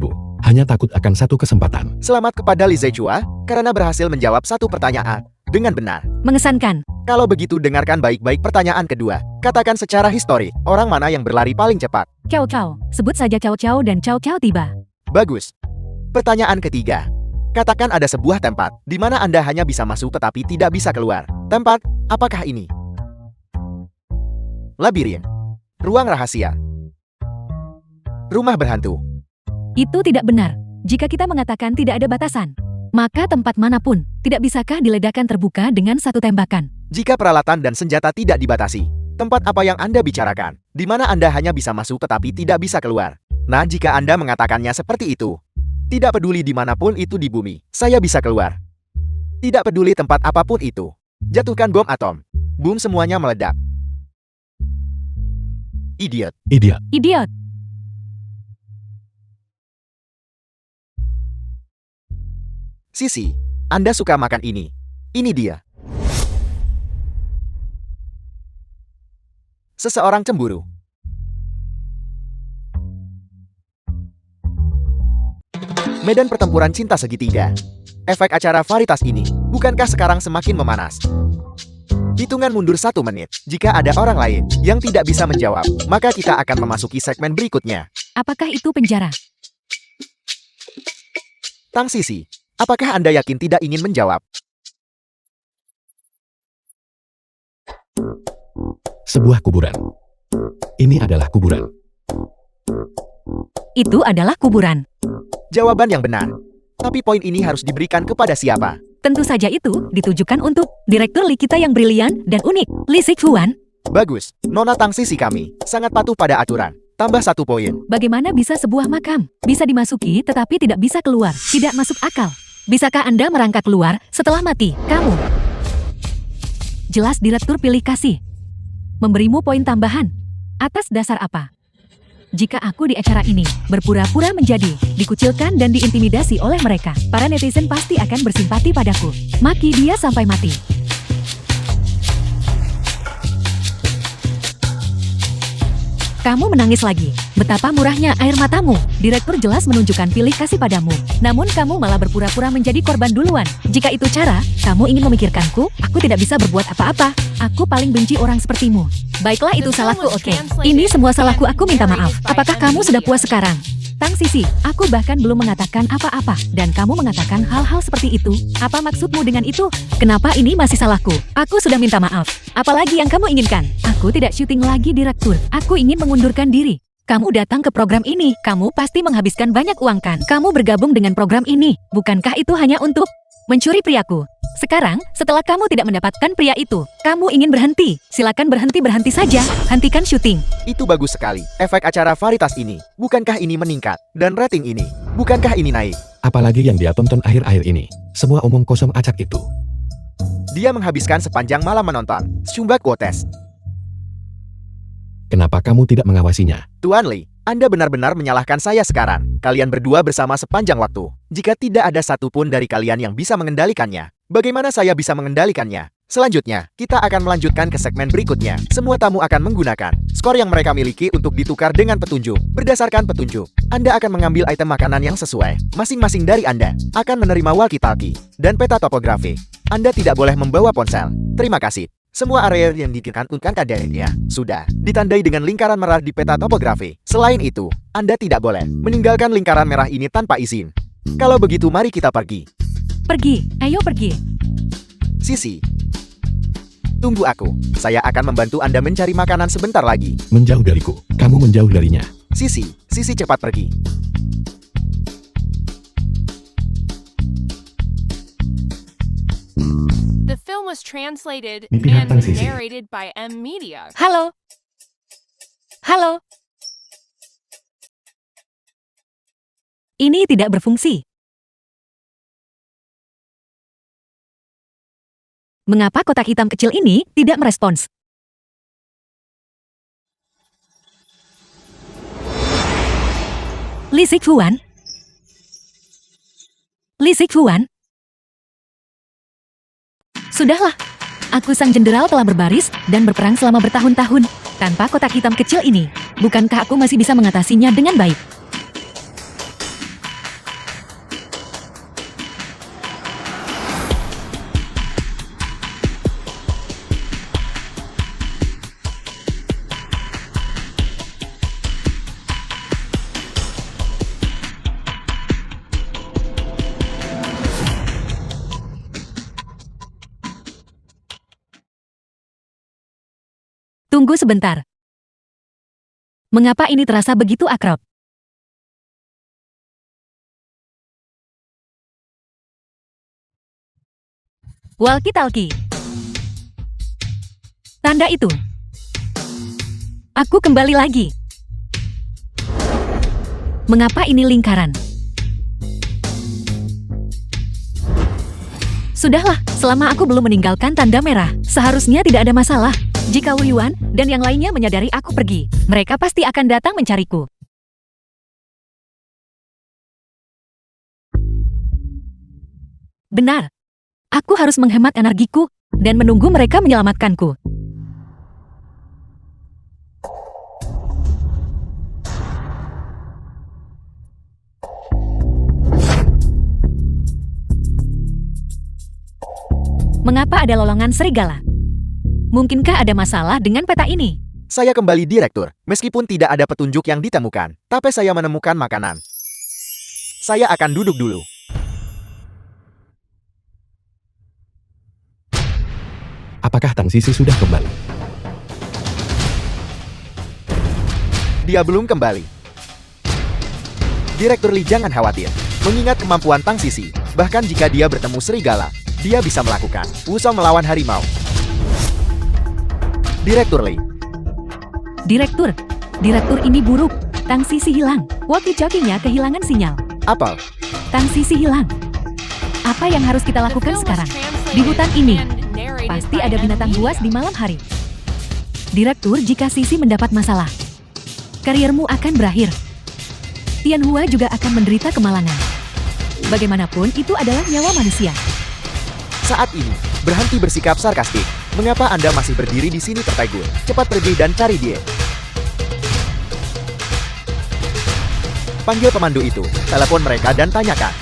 Hanya takut akan satu kesempatan. Selamat kepada Li Zechua karena berhasil menjawab satu pertanyaan dengan benar. Mengesankan. Kalau begitu, dengarkan baik-baik pertanyaan kedua. Katakan secara histori, orang mana yang berlari paling cepat? Cao Cao. Sebut saja Cao Cao dan Cao Cao tiba. Bagus. Pertanyaan ketiga. Katakan ada sebuah tempat di mana Anda hanya bisa masuk tetapi tidak bisa keluar. Tempat, apakah ini? Labirin. Ruang rahasia. Rumah berhantu. Itu tidak benar. Jika kita mengatakan tidak ada batasan, maka tempat manapun, tidak bisakah diledakkan terbuka dengan satu tembakan? Jika peralatan dan senjata tidak dibatasi, tempat apa yang Anda bicarakan? Di mana Anda hanya bisa masuk tetapi tidak bisa keluar? Nah, jika Anda mengatakannya seperti itu, tidak peduli dimanapun itu di bumi, saya bisa keluar. Tidak peduli tempat apapun itu. Jatuhkan bom atom. Boom, semuanya meledak. Idiot. Idiot. Idiot. Sisi, Anda suka makan ini. Ini dia. Seseorang cemburu. Medan pertempuran cinta segitiga. Efek acara varietas ini, bukankah sekarang semakin memanas? Hitungan mundur 1 menit. Jika ada orang lain yang tidak bisa menjawab, maka kita akan memasuki segmen berikutnya. Apakah itu penjara? Tang Sisi, apakah Anda yakin tidak ingin menjawab? Sebuah kuburan. Ini adalah kuburan. Itu adalah kuburan. Jawaban yang benar. Tapi poin ini harus diberikan kepada siapa? Tentu saja itu ditujukan untuk direktur Li kita yang brilian dan unik, Li Zechua. Bagus, Nona Tang Sisi kami sangat patuh pada aturan. Tambah 1 poin. Bagaimana bisa sebuah makam bisa dimasuki tetapi tidak bisa keluar? Tidak masuk akal. Bisakah Anda merangkak keluar setelah mati? Kamu. Jelas direktur pilih kasih. Memberimu poin tambahan. Atas dasar apa? Jika aku di acara ini berpura-pura menjadi dikucilkan dan diintimidasi oleh mereka, para netizen pasti akan bersimpati padaku. Maki dia sampai mati. Kamu menangis lagi. Betapa murahnya air matamu. Direktur jelas menunjukkan pilih kasih padamu. Namun kamu malah berpura-pura menjadi korban duluan. Jika itu cara, kamu ingin memikirkanku, aku tidak bisa berbuat apa-apa. Aku paling benci orang sepertimu. Baiklah, itu salahku, oke. Ini semua salahku, aku minta maaf. Apakah kamu sudah puas sekarang? Tang Sisi, aku bahkan belum mengatakan apa-apa, dan kamu mengatakan hal-hal seperti itu. Apa maksudmu dengan itu? Kenapa ini masih salahku? Aku sudah minta maaf. Apalagi yang kamu inginkan? Aku tidak syuting lagi, Direktur. Aku ingin mengundurkan diri. Kamu datang ke program ini, kamu pasti menghabiskan banyak uang kan? Kamu bergabung dengan program ini, bukankah itu hanya untuk mencuri priaku? Sekarang, setelah kamu tidak mendapatkan pria itu, kamu ingin berhenti. Silakan berhenti saja. Hentikan syuting. Itu bagus sekali. Efek acara varietas ini, bukankah ini meningkat? Dan rating ini, bukankah ini naik? Apalagi yang dia tonton akhir-akhir ini. Semua omong kosong acak itu. Dia menghabiskan sepanjang malam menonton Sumba Quotes. Kenapa kamu tidak mengawasinya? Tuan Lee, Anda benar-benar menyalahkan saya sekarang. Kalian berdua bersama sepanjang waktu. Jika tidak ada satupun dari kalian yang bisa mengendalikannya, bagaimana saya bisa mengendalikannya? Selanjutnya, kita akan melanjutkan ke segmen berikutnya. Semua tamu akan menggunakan skor yang mereka miliki untuk ditukar dengan petunjuk. Berdasarkan petunjuk, Anda akan mengambil item makanan yang sesuai. Masing-masing dari Anda akan menerima walkie-talkie dan peta topografi. Anda tidak boleh membawa ponsel. Terima kasih. Semua area yang dikantonkan kadarnya sudah ditandai dengan lingkaran merah di peta topografi. Selain itu, Anda tidak boleh meninggalkan lingkaran merah ini tanpa izin. Kalau begitu, mari kita pergi. Pergi, ayo pergi. Sisi, tunggu aku. Saya akan membantu Anda mencari makanan sebentar lagi. Menjauh dariku. Kamu menjauh darinya. Sisi cepat pergi. The film was translated Mimpi and Tang Sisi. narrated by M Media. Halo. Halo. Ini tidak berfungsi. Mengapa kotak hitam kecil ini tidak merespons? Li Zixuan? Li Zixuan? Sudahlah. Aku sang jenderal telah berbaris dan berperang selama bertahun-tahun. Tanpa kotak hitam kecil ini, bukankah aku masih bisa mengatasinya dengan baik? Tunggu sebentar. Mengapa ini terasa begitu akrab? Walkie-talkie. Tanda itu. Aku kembali lagi. Mengapa ini lingkaran? Sudahlah, selama aku belum meninggalkan tanda merah, seharusnya tidak ada masalah. Jika Wu Yuan dan yang lainnya menyadari aku pergi, mereka pasti akan datang mencariku. Benar. Aku harus menghemat energiku dan menunggu mereka menyelamatkanku. Mengapa ada lolongan serigala? Mungkinkah ada masalah dengan peta ini? Saya kembali, Direktur. Meskipun tidak ada petunjuk yang ditemukan, tapi saya menemukan makanan. Saya akan duduk dulu. Apakah Tang Sisi sudah kembali? Dia belum kembali. Direktur Lee, jangan khawatir. Mengingat kemampuan Tang Sisi, bahkan jika dia bertemu serigala, dia bisa melakukan Wusong melawan harimau. Direktur Lee. Direktur ini buruk. Tang Sisi hilang. Walkie-talkie-nya kehilangan sinyal. Apel. Tang Sisi hilang. Apa yang harus kita The lakukan film was sekarang? translated Di hutan ini, and narrated pasti by ada M binatang buas Media. di malam hari. Direktur, jika Sisi mendapat masalah, kariermu akan berakhir. Tianhua juga akan menderita kemalangan. Bagaimanapun, itu adalah nyawa manusia. Saat ini, berhenti bersikap sarkastik. Mengapa Anda masih berdiri di sini tertegun? Cepat pergi dan cari dia. Panggil pemandu itu, telepon mereka dan tanyakan.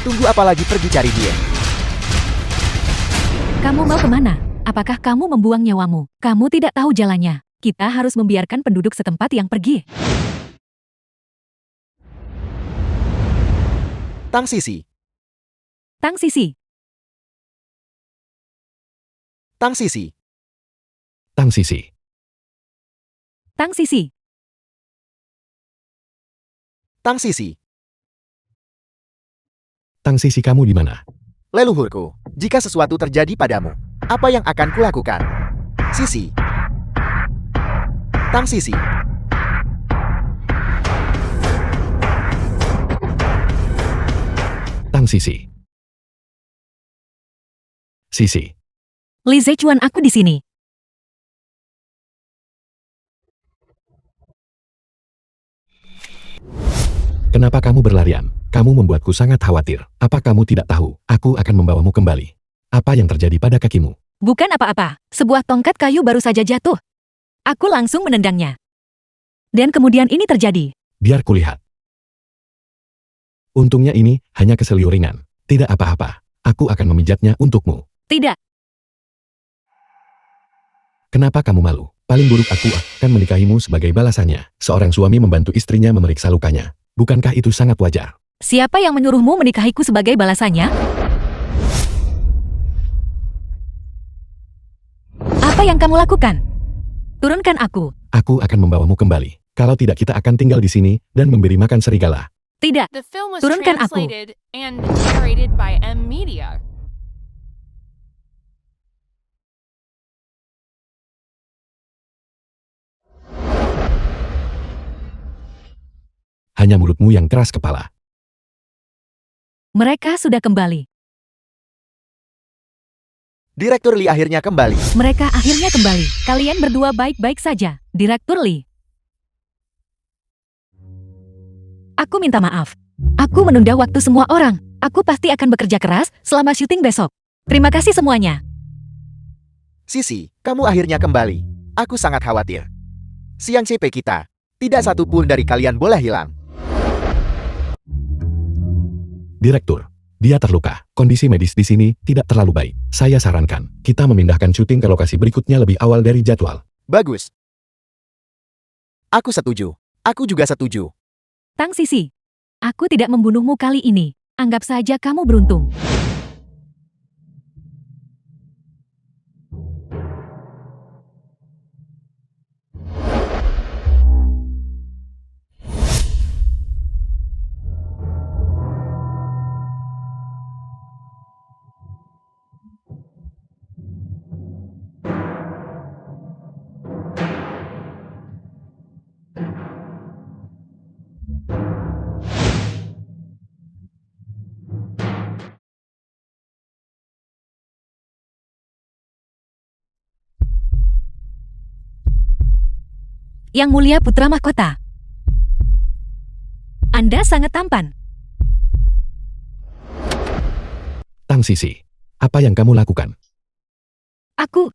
Tunggu apa lagi, pergi cari dia. Kamu mau kemana? Apakah kamu membuang nyawamu? Kamu tidak tahu jalannya. Kita harus membiarkan penduduk setempat yang pergi. Tang Sisi, Tang Sisi, Tang Sisi, Tang Sisi. Tang Sisi. Tang Sisi. Tang Sisi, kamu di mana? Leluhurku, jika sesuatu terjadi padamu, apa yang akan kulakukan? Sisi. Tang Sisi. Tang Sisi. Sisi. Li Zechuan, aku di sini. Kenapa kamu berlarian? Kamu membuatku sangat khawatir. Apa kamu tidak tahu? Aku akan membawamu kembali. Apa yang terjadi pada kakimu? Bukan apa-apa, sebuah tongkat kayu baru saja jatuh. Aku langsung menendangnya. Dan kemudian ini terjadi. Biar kulihat. Untungnya ini hanya keseliu ringan. Tidak apa-apa. Aku akan memijatnya untukmu. Tidak, Kenapa kamu malu? Paling buruk aku akan menikahimu sebagai balasannya. Seorang suami membantu istrinya memeriksa lukanya. Bukankah itu sangat wajar? siapa yang menyuruhmu menikahiku sebagai balasannya? Apa yang kamu lakukan? Turunkan aku. Aku akan membawamu kembali. Kalau tidak, kita akan tinggal di sini dan memberi makan serigala. Tidak, The film was Turunkan aku. translated and narrated by M Media. Hanya mulutmu yang keras kepala. mereka sudah kembali. Direktur Li akhirnya kembali. Mereka akhirnya kembali. Kalian berdua baik-baik saja, Direktur Li. Aku minta maaf. Aku menunda waktu semua orang. Aku pasti akan bekerja keras selama syuting besok. Terima kasih semuanya. Sisi, kamu akhirnya kembali. Aku sangat khawatir. Siang CP kita, tidak satu pun dari kalian boleh hilang. Direktur, dia terluka. Kondisi medis di sini tidak terlalu baik. Saya sarankan, kita memindahkan syuting ke lokasi berikutnya lebih awal dari jadwal. Bagus. Aku setuju. Aku juga setuju. Tang Sisi, aku tidak membunuhmu kali ini. Anggap saja kamu beruntung. Yang Mulia Putra Mahkota, Anda sangat tampan. Tang Sisi, apa yang kamu lakukan? Aku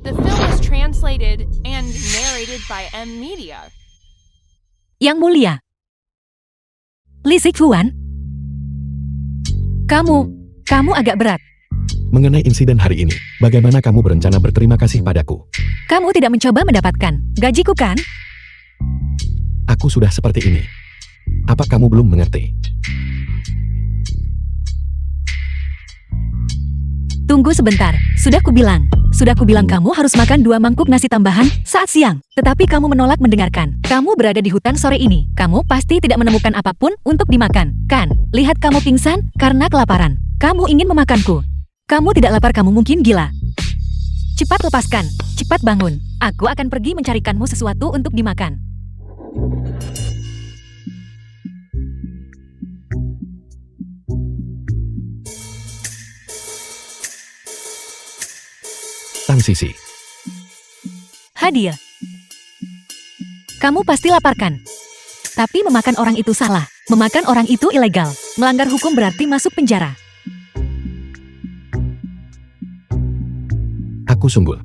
The film was translated and narrated by M Media. Yang Mulia Li Zichuan, kamu agak berat. Mengenai insiden hari ini, bagaimana kamu berencana berterima kasih padaku? Kamu tidak mencoba mendapatkan gajiku kan? Aku sudah seperti ini. Apa kamu belum mengerti? Tunggu sebentar, sudah kubilang kamu harus makan 2 mangkuk nasi tambahan saat siang. Tetapi kamu menolak mendengarkan. Kamu berada di hutan sore ini. Kamu pasti tidak menemukan apapun untuk dimakan, kan? Lihat kamu pingsan karena kelaparan. Kamu ingin memakanku. Kamu tidak lapar, kamu mungkin gila. Cepat lepaskan, cepat bangun. Aku akan pergi mencarikanmu sesuatu untuk dimakan. Tang Sisi, Hadiah. Kamu pasti lapar kan? Tapi memakan orang itu salah. Memakan orang itu ilegal. Melanggar hukum berarti masuk penjara. Aku sungguh.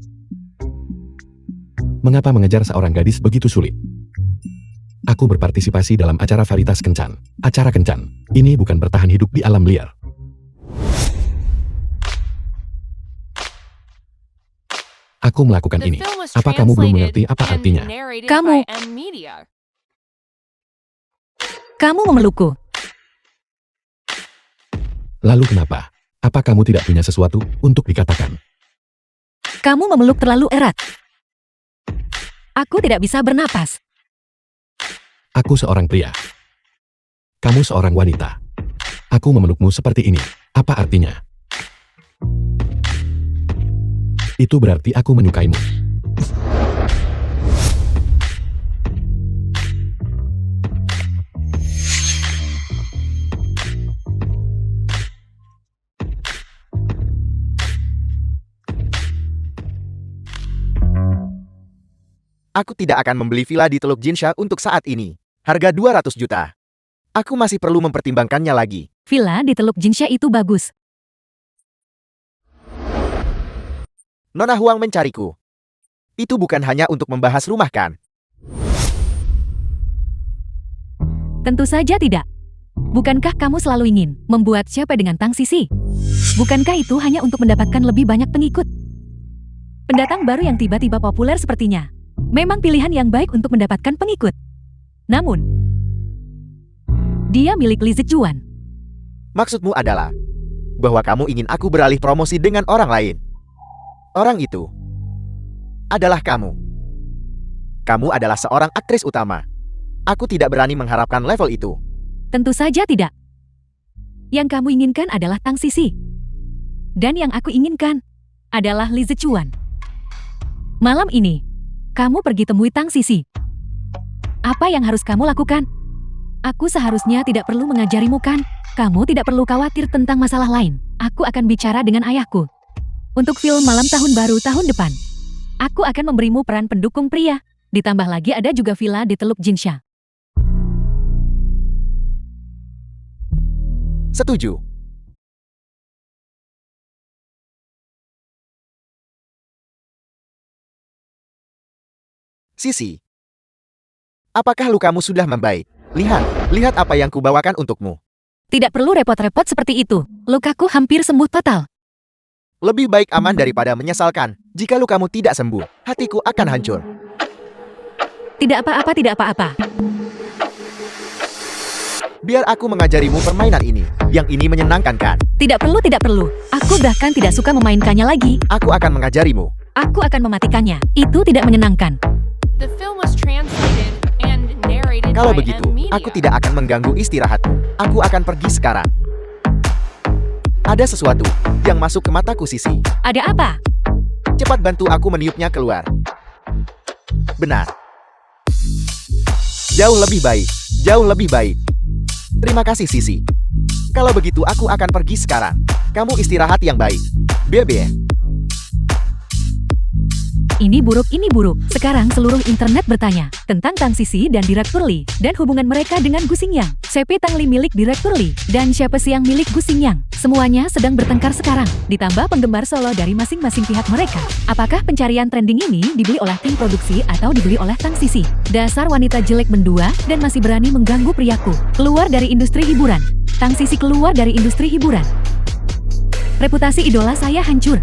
Mengapa mengejar seorang gadis begitu sulit? Aku berpartisipasi dalam acara Varitas Kencan. Acara Kencan, ini bukan bertahan hidup di alam liar. Aku melakukan The ini. film was Apa kamu belum mengerti translated apa and artinya? narrated Kamu. by M Media. Kamu memelukku. Lalu kenapa? Apa kamu tidak punya sesuatu untuk dikatakan? Kamu memeluk terlalu erat. Aku tidak bisa bernapas. Aku seorang pria. Kamu seorang wanita. Aku memelukmu seperti ini. Apa artinya? Itu berarti aku menyukaimu. Aku tidak akan membeli villa di Teluk Jinsha untuk saat ini. Harga 200 juta. Aku masih perlu mempertimbangkannya lagi. Villa di Teluk Jinsha itu bagus. Nona Huang mencariku. Itu bukan hanya untuk membahas rumah kan? Tentu saja tidak. Bukankah kamu selalu ingin membuat siapa dengan Tang Sisi? Bukankah itu hanya untuk mendapatkan lebih banyak pengikut? Pendatang baru yang tiba-tiba populer sepertinya. Memang pilihan yang baik untuk mendapatkan pengikut. Namun, dia milik Li Zichuan. Maksudmu adalah bahwa kamu ingin aku beralih promosi dengan orang lain. Orang itu adalah kamu. Kamu adalah seorang aktris utama. Aku tidak berani mengharapkan level itu. Tentu saja tidak. Yang kamu inginkan adalah Tang Sisi. Dan yang aku inginkan adalah Li Zichuan. Malam ini, kamu pergi temui Tang Sisi. Apa yang harus kamu lakukan? Aku seharusnya tidak perlu mengajarimu kan? Kamu tidak perlu khawatir tentang masalah lain. Aku akan bicara dengan ayahku. Untuk film malam tahun baru tahun depan, aku akan memberimu peran pendukung pria. Ditambah lagi ada juga villa di Teluk Jinsha. Setuju. Sisi, apakah lukamu sudah membaik? Lihat apa yang kubawakan untukmu. Tidak perlu repot-repot seperti itu. Lukaku hampir sembuh total. Lebih baik aman daripada menyesalkan. Jika lukamu tidak sembuh, hatiku akan hancur. Tidak apa-apa, tidak apa-apa. Biar aku mengajarimu permainan ini. Yang ini menyenangkan kan? Tidak perlu, tidak perlu. Aku bahkan tidak suka memainkannya lagi. Aku akan mengajarimu. Aku akan mematikannya. Itu tidak menyenangkan. The film was translated and narrated Kalau by begitu, M Media. aku tidak akan mengganggu istirahatmu. Aku akan pergi sekarang. Ada sesuatu yang masuk ke mataku, Sisi. Ada apa? Cepat bantu aku meniupnya keluar. Benar. Jauh lebih baik. Jauh lebih baik. Terima kasih, Sisi. Kalau begitu aku akan pergi sekarang. Kamu istirahat yang baik. Bebe. Ini buruk, ini buruk. Sekarang seluruh internet bertanya tentang Tang Sisi dan Direktur Li dan hubungan mereka dengan Gu Xingyang. Siapa Tang Li milik Direktur Li dan siapa Siang milik Gu Xingyang. Semuanya sedang bertengkar sekarang. Ditambah penggemar solo dari masing-masing pihak mereka. Apakah pencarian trending ini dibeli oleh tim produksi atau dibeli oleh Tang Sisi? Dasar wanita jelek mendua dan masih berani mengganggu priaku. Keluar dari industri hiburan. Tang Sisi keluar dari industri hiburan. Reputasi idola saya hancur.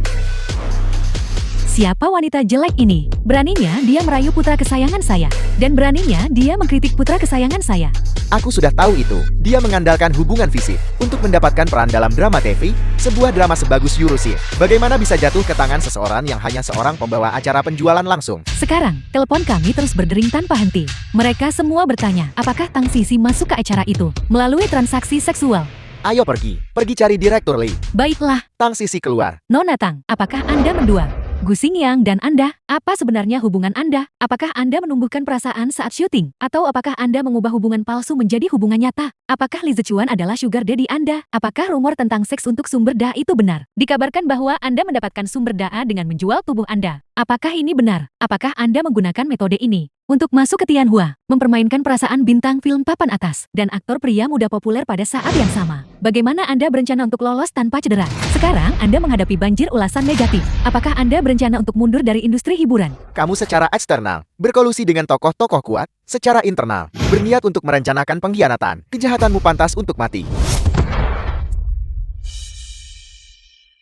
Siapa wanita jelek ini? Beraninya dia merayu putra kesayangan saya. Dan beraninya dia mengkritik putra kesayangan saya. Aku sudah tahu itu. Dia mengandalkan hubungan fisik untuk mendapatkan peran dalam drama TV, sebuah drama sebagus Yurushi. Bagaimana bisa jatuh ke tangan seseorang yang hanya seorang pembawa acara penjualan langsung? Sekarang, telepon kami terus berdering tanpa henti. Mereka semua bertanya, apakah Tang Sisi masuk ke acara itu melalui transaksi seksual? Ayo pergi cari Direktur Lee. Baiklah, Tang Sisi keluar. Nona Tang, apakah Anda mendua? Gu Xingyang dan Anda, apa sebenarnya hubungan Anda? Apakah Anda menumbuhkan perasaan saat syuting? Atau apakah Anda mengubah hubungan palsu menjadi hubungan nyata? Apakah Li Zichuan adalah sugar daddy Anda? Apakah rumor tentang seks untuk sumber daya itu benar? Dikabarkan bahwa Anda mendapatkan sumber daya dengan menjual tubuh Anda. Apakah ini benar? Apakah Anda menggunakan metode ini untuk masuk ke Tianhua, mempermainkan perasaan bintang film papan atas, dan aktor pria muda populer pada saat yang sama? Bagaimana Anda berencana untuk lolos tanpa cedera? Sekarang Anda menghadapi banjir ulasan negatif. Apakah Anda berencana untuk mundur dari industri hiburan? Kamu secara eksternal berkolusi dengan tokoh-tokoh kuat, secara internal berniat untuk merencanakan pengkhianatan. Kejahatanmu pantas untuk mati.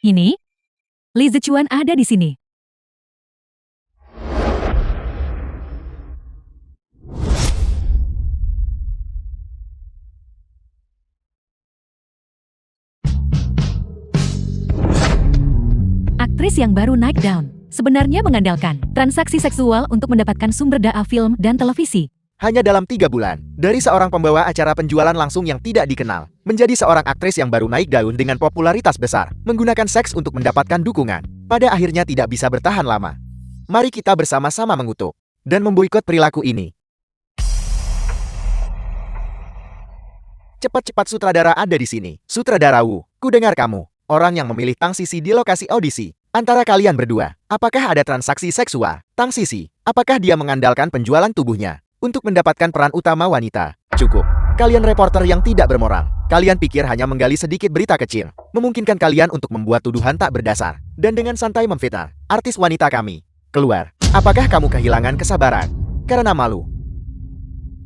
Ini, Li Zichuan ada di sini. Aktris yang baru naik daun, sebenarnya mengandalkan transaksi seksual untuk mendapatkan sumber dana film dan televisi. Hanya dalam 3 bulan, dari seorang pembawa acara penjualan langsung yang tidak dikenal, menjadi seorang aktris yang baru naik daun dengan popularitas besar, menggunakan seks untuk mendapatkan dukungan, pada akhirnya tidak bisa bertahan lama. Mari kita bersama-sama mengutuk dan memboikot perilaku ini. Cepat-cepat sutradara ada di sini. Sutradara Wu, ku dengar kamu, orang yang memilih Tang Sisi di lokasi audisi. Antara kalian berdua, apakah ada transaksi seksual? Tang Sisi, apakah dia mengandalkan penjualan tubuhnya untuk mendapatkan peran utama wanita? Cukup. Kalian reporter yang tidak bermoral. Kalian pikir hanya menggali sedikit berita kecil memungkinkan kalian untuk membuat tuduhan tak berdasar dan dengan santai memfitnah artis wanita kami. Keluar. Apakah kamu kehilangan kesabaran karena malu?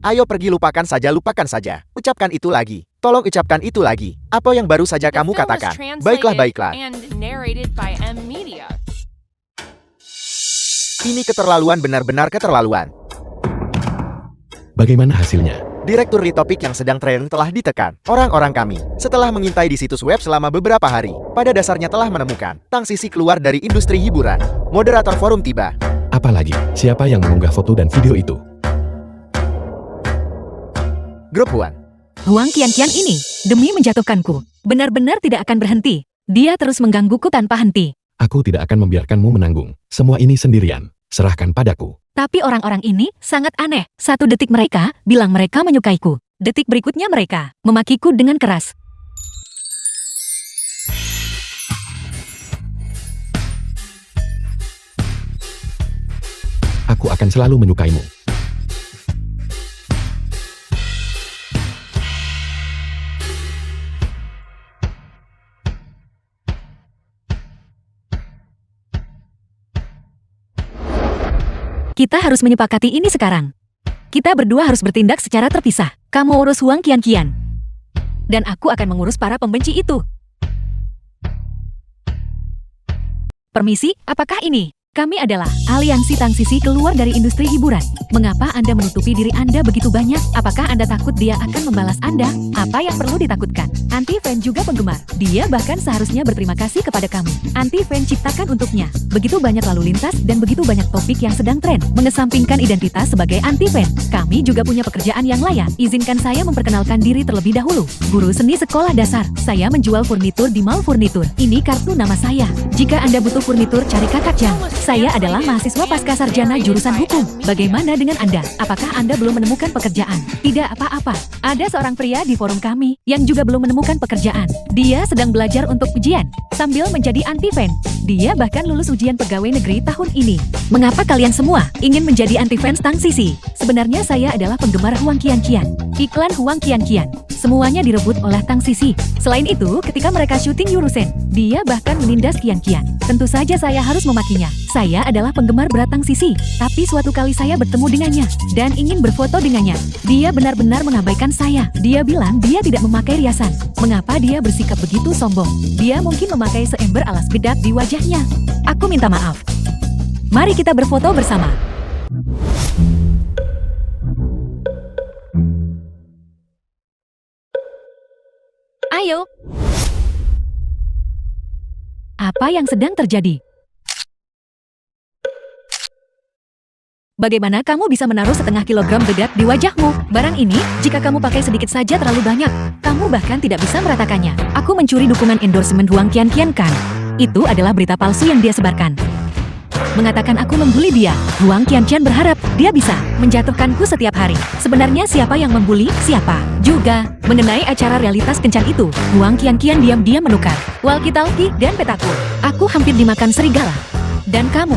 Ayo pergi, lupakan saja. Ucapkan itu lagi. Tolong ucapkan itu lagi. Apa yang baru saja The kamu film was katakan? translated Baiklah. And narrated by M Media. Ini keterlaluan, benar-benar keterlaluan. Bagaimana hasilnya? Direktur di topik yang sedang tren telah ditekan. Orang-orang kami, setelah mengintai di situs web selama beberapa hari, pada dasarnya telah menemukan Tang Sisi keluar dari industri hiburan. Moderator forum tiba. Apalagi, siapa yang mengunggah foto dan video itu? Grup Huan. Huang Qianqian ini, demi menjatuhkanku, benar-benar tidak akan berhenti. Dia terus menggangguku tanpa henti. Aku tidak akan membiarkanmu menanggung semua ini sendirian. Serahkan padaku. Tapi orang-orang ini sangat aneh. 1 detik mereka bilang mereka menyukaiku. Detik berikutnya mereka memakiku dengan keras. Aku akan selalu menyukaimu. Kita harus menyepakati ini sekarang. Kita berdua harus bertindak secara terpisah. Kamu urus Huang Qianqian. Dan aku akan mengurus para pembenci itu. Permisi, apakah ini? Kami adalah aliansi Tang Sisi keluar dari industri hiburan. Mengapa Anda menutupi diri Anda begitu banyak? Apakah Anda takut dia akan membalas Anda? Apa yang perlu ditakutkan? Anti-fan juga penggemar. Dia bahkan seharusnya berterima kasih kepada kamu. Anti-fan ciptakan untuknya. Begitu banyak lalu lintas dan begitu banyak topik yang sedang tren. Mengesampingkan identitas sebagai anti-fan. Kami juga punya pekerjaan yang layak. Izinkan saya memperkenalkan diri terlebih dahulu. Guru seni sekolah dasar. Saya menjual furnitur di Mall Furnitur. Ini kartu nama saya. Jika Anda butuh furnitur, cari Kakak Jang. Saya adalah mahasiswa pasca sarjana jurusan hukum. Bagaimana dengan Anda? Apakah Anda belum menemukan pekerjaan? Tidak apa-apa. Ada seorang pria di forum kami yang juga belum menemukan pekerjaan. Dia sedang belajar untuk ujian sambil menjadi anti-fan. Dia bahkan lulus ujian pegawai negeri tahun ini. Mengapa kalian semua ingin menjadi anti-fans Tang Sisi? Sebenarnya saya adalah penggemar Huang Qianqian. Iklan Huang Qianqian. Semuanya direbut oleh Tang Sisi. Selain itu, ketika mereka syuting Yurusen, dia bahkan menindas Qianqian. Tentu saja saya harus memakinya. Saya adalah penggemar berat Tang Sisi, tapi suatu kali saya bertemu dengannya dan ingin berfoto dengannya. Dia benar-benar mengabaikan saya. Dia bilang dia tidak memakai riasan. Mengapa dia bersikap begitu sombong? Dia mungkin memakai seember alas bedak di wajahnya. Aku minta maaf. Mari kita berfoto bersama. Ayo. Apa yang sedang terjadi? Bagaimana kamu bisa menaruh setengah kilogram bedak di wajahmu? Barang ini, jika kamu pakai sedikit saja terlalu banyak, kamu bahkan tidak bisa meratakannya. Aku mencuri dukungan endorsement Huang Qianqian kan? Itu adalah berita palsu yang dia sebarkan. Mengatakan aku membuli dia. Huang Qianqian berharap dia bisa menjatuhkanku setiap hari. Sebenarnya siapa yang membuli? Siapa? Juga, mengenai acara realitas kencan itu, Huang Qianqian diam-diam menukar walkie-talkie dan petaku. Aku hampir dimakan serigala. Dan kamu,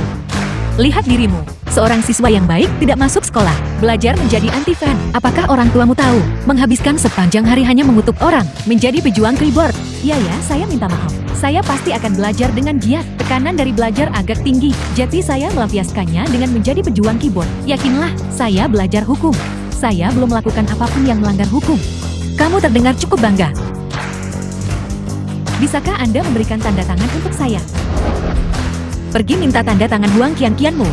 lihat dirimu. Seorang siswa yang baik tidak masuk sekolah. Belajar menjadi anti-fan. Apakah orang tuamu tahu? Menghabiskan sepanjang hari hanya mengutuk orang. Menjadi pejuang keyboard. Ya, saya minta maaf. Saya pasti akan belajar dengan giat. Tekanan dari belajar agak tinggi. Jadi saya melampiaskannya dengan menjadi pejuang keyboard. Yakinlah, saya belajar hukum. Saya belum melakukan apapun yang melanggar hukum. Kamu terdengar cukup bangga. Bisakah Anda memberikan tanda tangan untuk saya? Pergi minta tanda tangan Huang Qianqianmu.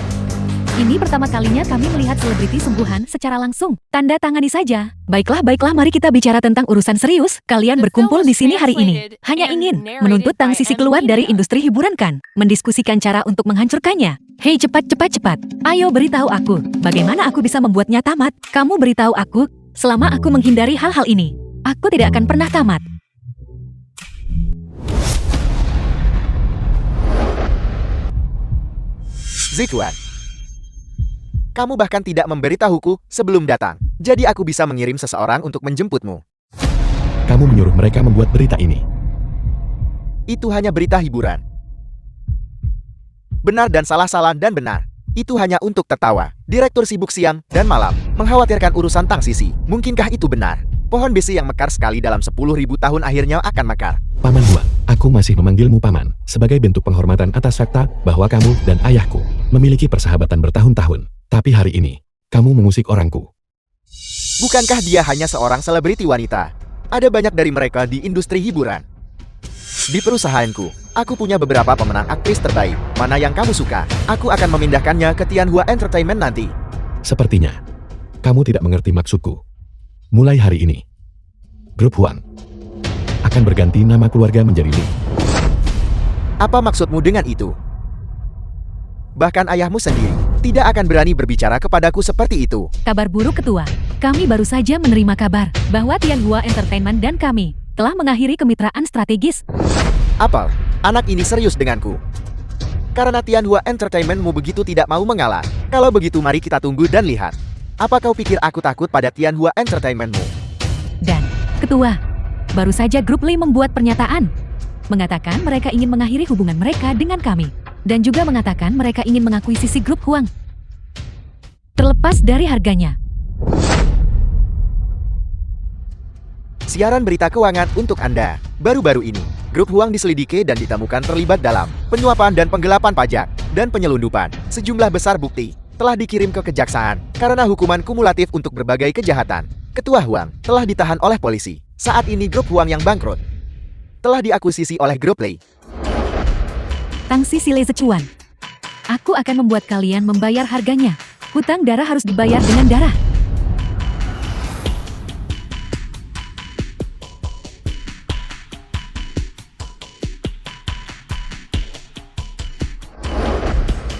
Ini pertama kalinya kami melihat selebriti sungguhan secara langsung. Tanda tangani saja. Baiklah, mari kita bicara tentang urusan serius. Kalian berkumpul di sini hari ini. Hanya ingin menuntut Tang Sisi keluar dari industri hiburan kan? Mendiskusikan cara untuk menghancurkannya. Hei, cepat. Ayo beritahu aku, bagaimana aku bisa membuatnya tamat? Kamu beritahu aku, selama aku menghindari hal-hal ini, aku tidak akan pernah tamat. Zixuan, kamu bahkan tidak memberitahuku sebelum datang. Jadi aku bisa mengirim seseorang untuk menjemputmu. Kamu menyuruh mereka membuat berita ini. Itu hanya berita hiburan. Benar dan salah dan benar. Itu hanya untuk tertawa. Direktur sibuk siang dan malam, mengkhawatirkan urusan Tang Sisi. Mungkinkah itu benar? Pohon besi yang mekar sekali dalam 10.000 tahun akhirnya akan mekar. Paman Huang, aku masih memanggilmu Paman sebagai bentuk penghormatan atas fakta bahwa kamu dan ayahku memiliki persahabatan bertahun-tahun. Tapi hari ini, kamu mengusik orangku. Bukankah dia hanya seorang selebriti wanita? Ada banyak dari mereka di industri hiburan. Di perusahaanku, aku punya beberapa pemenang aktris terbaik. Mana yang kamu suka? Aku akan memindahkannya ke Tianhua Entertainment nanti. Sepertinya, kamu tidak mengerti maksudku. Mulai hari ini, Grup Huang akan berganti nama keluarga menjadi Li. Apa maksudmu dengan itu? Bahkan ayahmu sendiri tidak akan berani berbicara kepadaku seperti itu. Kabar buruk ketua, kami baru saja menerima kabar bahwa Tianhua Entertainment dan kami telah mengakhiri kemitraan strategis. Apa? Anak ini serius denganku. Karena Tianhua Entertainmentmu begitu tidak mau mengalah. Kalau begitu mari kita tunggu dan lihat. Apa kau pikir aku takut pada Tianhua Entertainmentmu? Dan, ketua, baru saja Grup Li membuat pernyataan. Mengatakan mereka ingin mengakhiri hubungan mereka dengan kami. Dan juga mengatakan mereka ingin mengakuisisi Grup Huang. Terlepas dari harganya. Siaran berita keuangan untuk Anda. Baru-baru ini, Grup Huang diselidiki dan ditemukan terlibat dalam penyuapan dan penggelapan pajak dan penyelundupan. Sejumlah besar bukti telah dikirim ke kejaksaan karena hukuman kumulatif untuk berbagai kejahatan. Ketua Huang telah ditahan oleh polisi. Saat ini Grup Huang yang bangkrut telah diakuisisi oleh Grup Li. Tang Sisi Le Zixuan. Aku akan membuat kalian membayar harganya. Hutang darah harus dibayar dengan darah.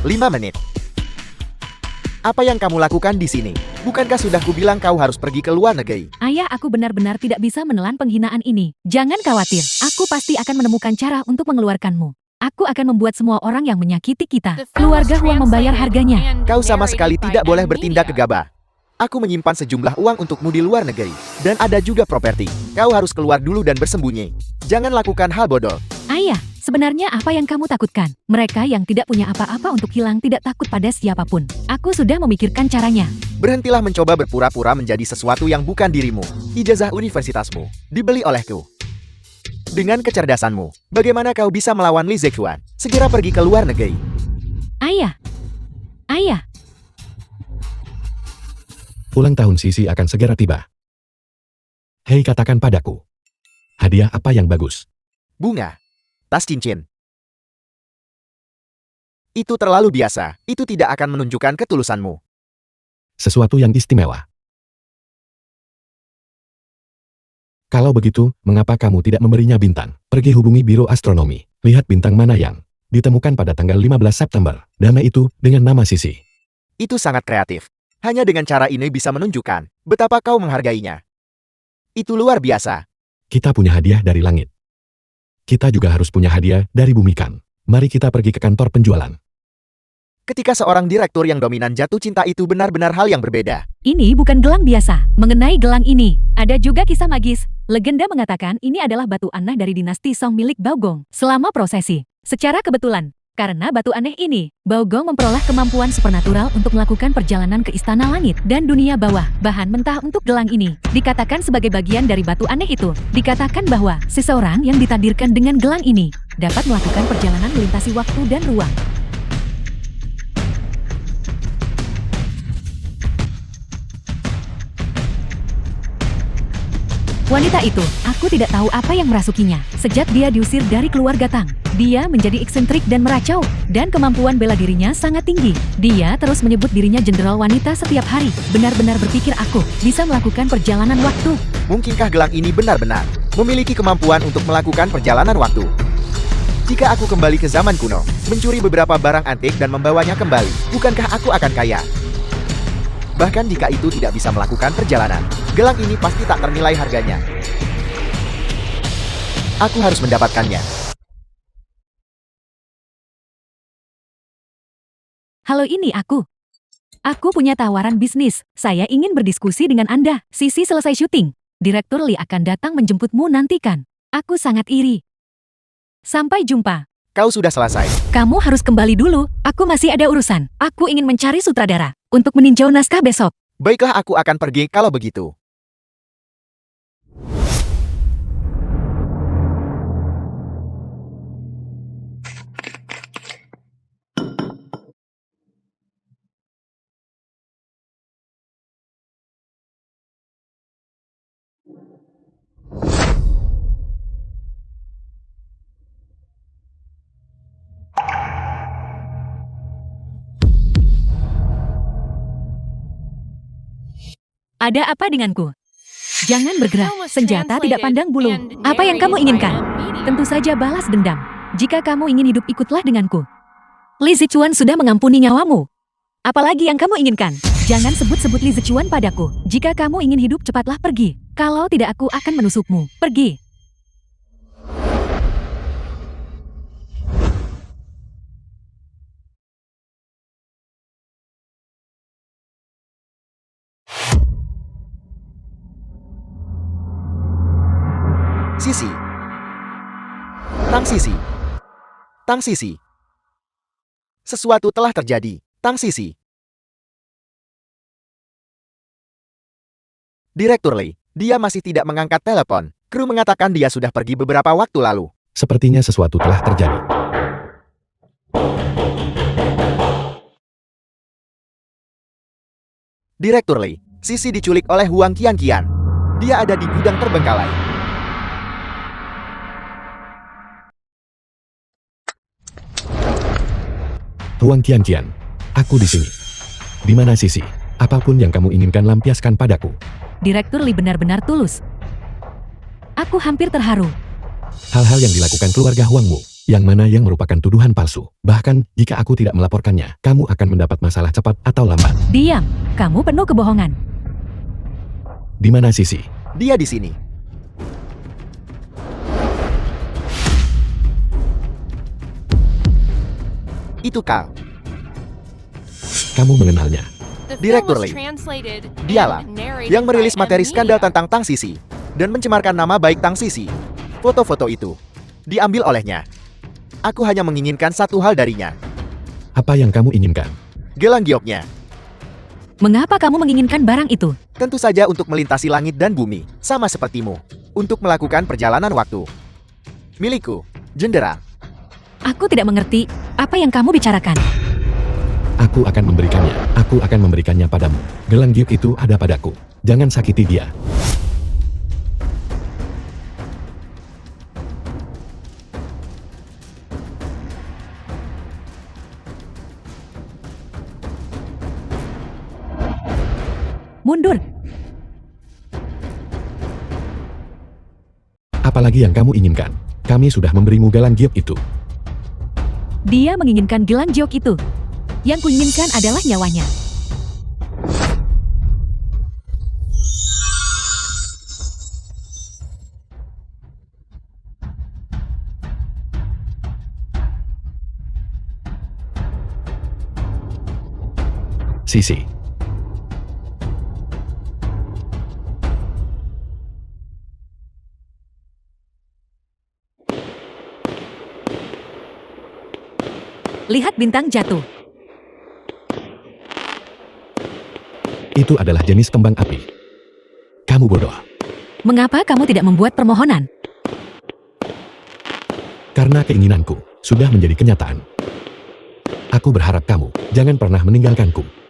Lima menit. Apa yang kamu lakukan di sini? Bukankah sudah kubilang kau harus pergi ke luar negeri? Ayah, aku benar-benar tidak bisa menelan penghinaan ini. Jangan khawatir, aku pasti akan menemukan cara untuk mengeluarkanmu. Aku akan membuat semua orang yang menyakiti kita, keluarga Huang membayar harganya. Kau sama sekali tidak boleh bertindak gegabah. Aku menyimpan sejumlah uang untukmu di luar negeri. Dan ada juga properti. Kau harus keluar dulu dan bersembunyi. Jangan lakukan hal bodoh. Ayah, sebenarnya apa yang kamu takutkan? Mereka yang tidak punya apa-apa untuk hilang tidak takut pada siapapun. Aku sudah memikirkan caranya. Berhentilah mencoba berpura-pura menjadi sesuatu yang bukan dirimu. Ijazah universitasmu dibeli olehku. Dengan kecerdasanmu, bagaimana kau bisa melawan Li Zixuan? Segera pergi ke luar negeri. Ayah. Ulang tahun Sisi akan segera tiba. Hei, katakan padaku. Hadiah apa yang bagus? Bunga. Tas cincin. Itu terlalu biasa. Itu tidak akan menunjukkan ketulusanmu. Sesuatu yang istimewa. Kalau begitu, mengapa kamu tidak memberinya bintang? Pergi hubungi Biro Astronomi. Lihat bintang mana yang ditemukan pada tanggal 15 September. Dana itu dengan nama Sisi. Itu sangat kreatif. Hanya dengan cara ini bisa menunjukkan betapa kau menghargainya. Itu luar biasa. Kita punya hadiah dari langit. Kita juga harus punya hadiah dari bumi kan. Mari kita pergi ke kantor penjualan. Ketika seorang direktur yang dominan jatuh cinta itu benar-benar hal yang berbeda. Ini bukan gelang biasa. Mengenai gelang ini, ada juga kisah magis. Legenda mengatakan ini adalah batu anah dari dinasti Song milik Baogong. Selama prosesi, secara kebetulan, Karena batu aneh ini, Baogong memperoleh kemampuan supernatural untuk melakukan perjalanan ke istana langit dan dunia bawah. Bahan mentah untuk gelang ini dikatakan sebagai bagian dari batu aneh itu. Dikatakan bahwa seseorang yang ditakdirkan dengan gelang ini dapat melakukan perjalanan melintasi waktu dan ruang. Wanita itu, aku tidak tahu apa yang merasukinya. Sejak dia diusir dari keluarga Tang, dia menjadi eksentrik dan meracau, dan kemampuan bela dirinya sangat tinggi. Dia terus menyebut dirinya jenderal wanita setiap hari. Benar-benar berpikir aku bisa melakukan perjalanan waktu. Mungkinkah gelang ini benar-benar memiliki kemampuan untuk melakukan perjalanan waktu? Jika aku kembali ke zaman kuno, mencuri beberapa barang antik dan membawanya kembali, bukankah aku akan kaya? Bahkan jika itu tidak bisa melakukan perjalanan, gelang ini pasti tak ternilai harganya. Aku harus mendapatkannya. Halo, ini aku. Aku punya tawaran bisnis. Saya ingin berdiskusi dengan Anda. Sisi selesai syuting. Direktur Lee akan datang menjemputmu nantikan. Aku sangat iri. Sampai jumpa. Kau sudah selesai. Kamu harus kembali dulu. Aku masih ada urusan. Aku ingin mencari sutradara untuk meninjau naskah besok. Baiklah, aku akan pergi kalau begitu. Ada apa denganku? Jangan bergerak. Film was Senjata tidak translated pandang bulu. and Apa yang kamu narrated by inginkan? Media. Tentu saja balas dendam. Jika kamu ingin hidup, ikutlah denganku. Li Zichuan sudah mengampuni nyawamu. Apalagi yang kamu inginkan? Jangan sebut-sebut Li Zichuan padaku. Jika kamu ingin hidup, cepatlah pergi. Kalau tidak, aku akan menusukmu. Pergi. Sisi. Tang Sisi. Tang Sisi. Sesuatu telah terjadi. Tang Sisi. Direktur Lee, dia masih tidak mengangkat telepon. Kru mengatakan dia sudah pergi beberapa waktu lalu. Sepertinya sesuatu telah terjadi. Direktur Lee, Sisi diculik oleh Huang Qianqian. Dia ada di gudang terbengkalai. Huang Qianqian, aku di sini. Di mana Sisi? Apapun yang kamu inginkan, lampiaskan padaku. Direktur Lee benar-benar tulus. Aku hampir terharu. Hal-hal yang dilakukan keluarga Huangmu, yang mana yang merupakan tuduhan palsu. Bahkan, jika aku tidak melaporkannya, kamu akan mendapat masalah cepat atau lambat. Diam. Kamu penuh kebohongan. Di mana Sisi? Dia di sini. Itu kau. Kamu mengenalnya. The film Direktur was Lee. translated Dialah and narrated yang merilis by materi M skandal Media. tentang Tang Sisi dan mencemarkan nama baik Tang Sisi. Foto-foto itu diambil olehnya. Aku hanya menginginkan satu hal darinya, Apa yang kamu inginkan? gelang gioknya. Mengapa kamu menginginkan barang itu? Tentu saja untuk melintasi langit dan bumi, sama sepertimu. Untuk melakukan perjalanan waktu. Milikku, jenderal. Aku tidak mengerti apa yang kamu bicarakan. Aku akan memberikannya. Aku akan memberikannya padamu. Gelang giok itu ada padaku. Jangan sakiti dia. Mundur. Apalagi yang kamu inginkan? Kami sudah memberimu gelang giok itu. Dia menginginkan gelang giok itu. Yang kuinginkan adalah nyawanya. Sisi. Lihat bintang jatuh. Itu adalah jenis kembang api. Kamu bodoh. Mengapa kamu tidak membuat permohonan? Karena keinginanku sudah menjadi kenyataan. Aku berharap kamu jangan pernah meninggalkanku.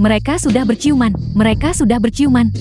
Mereka sudah berciuman. Mereka sudah berciuman.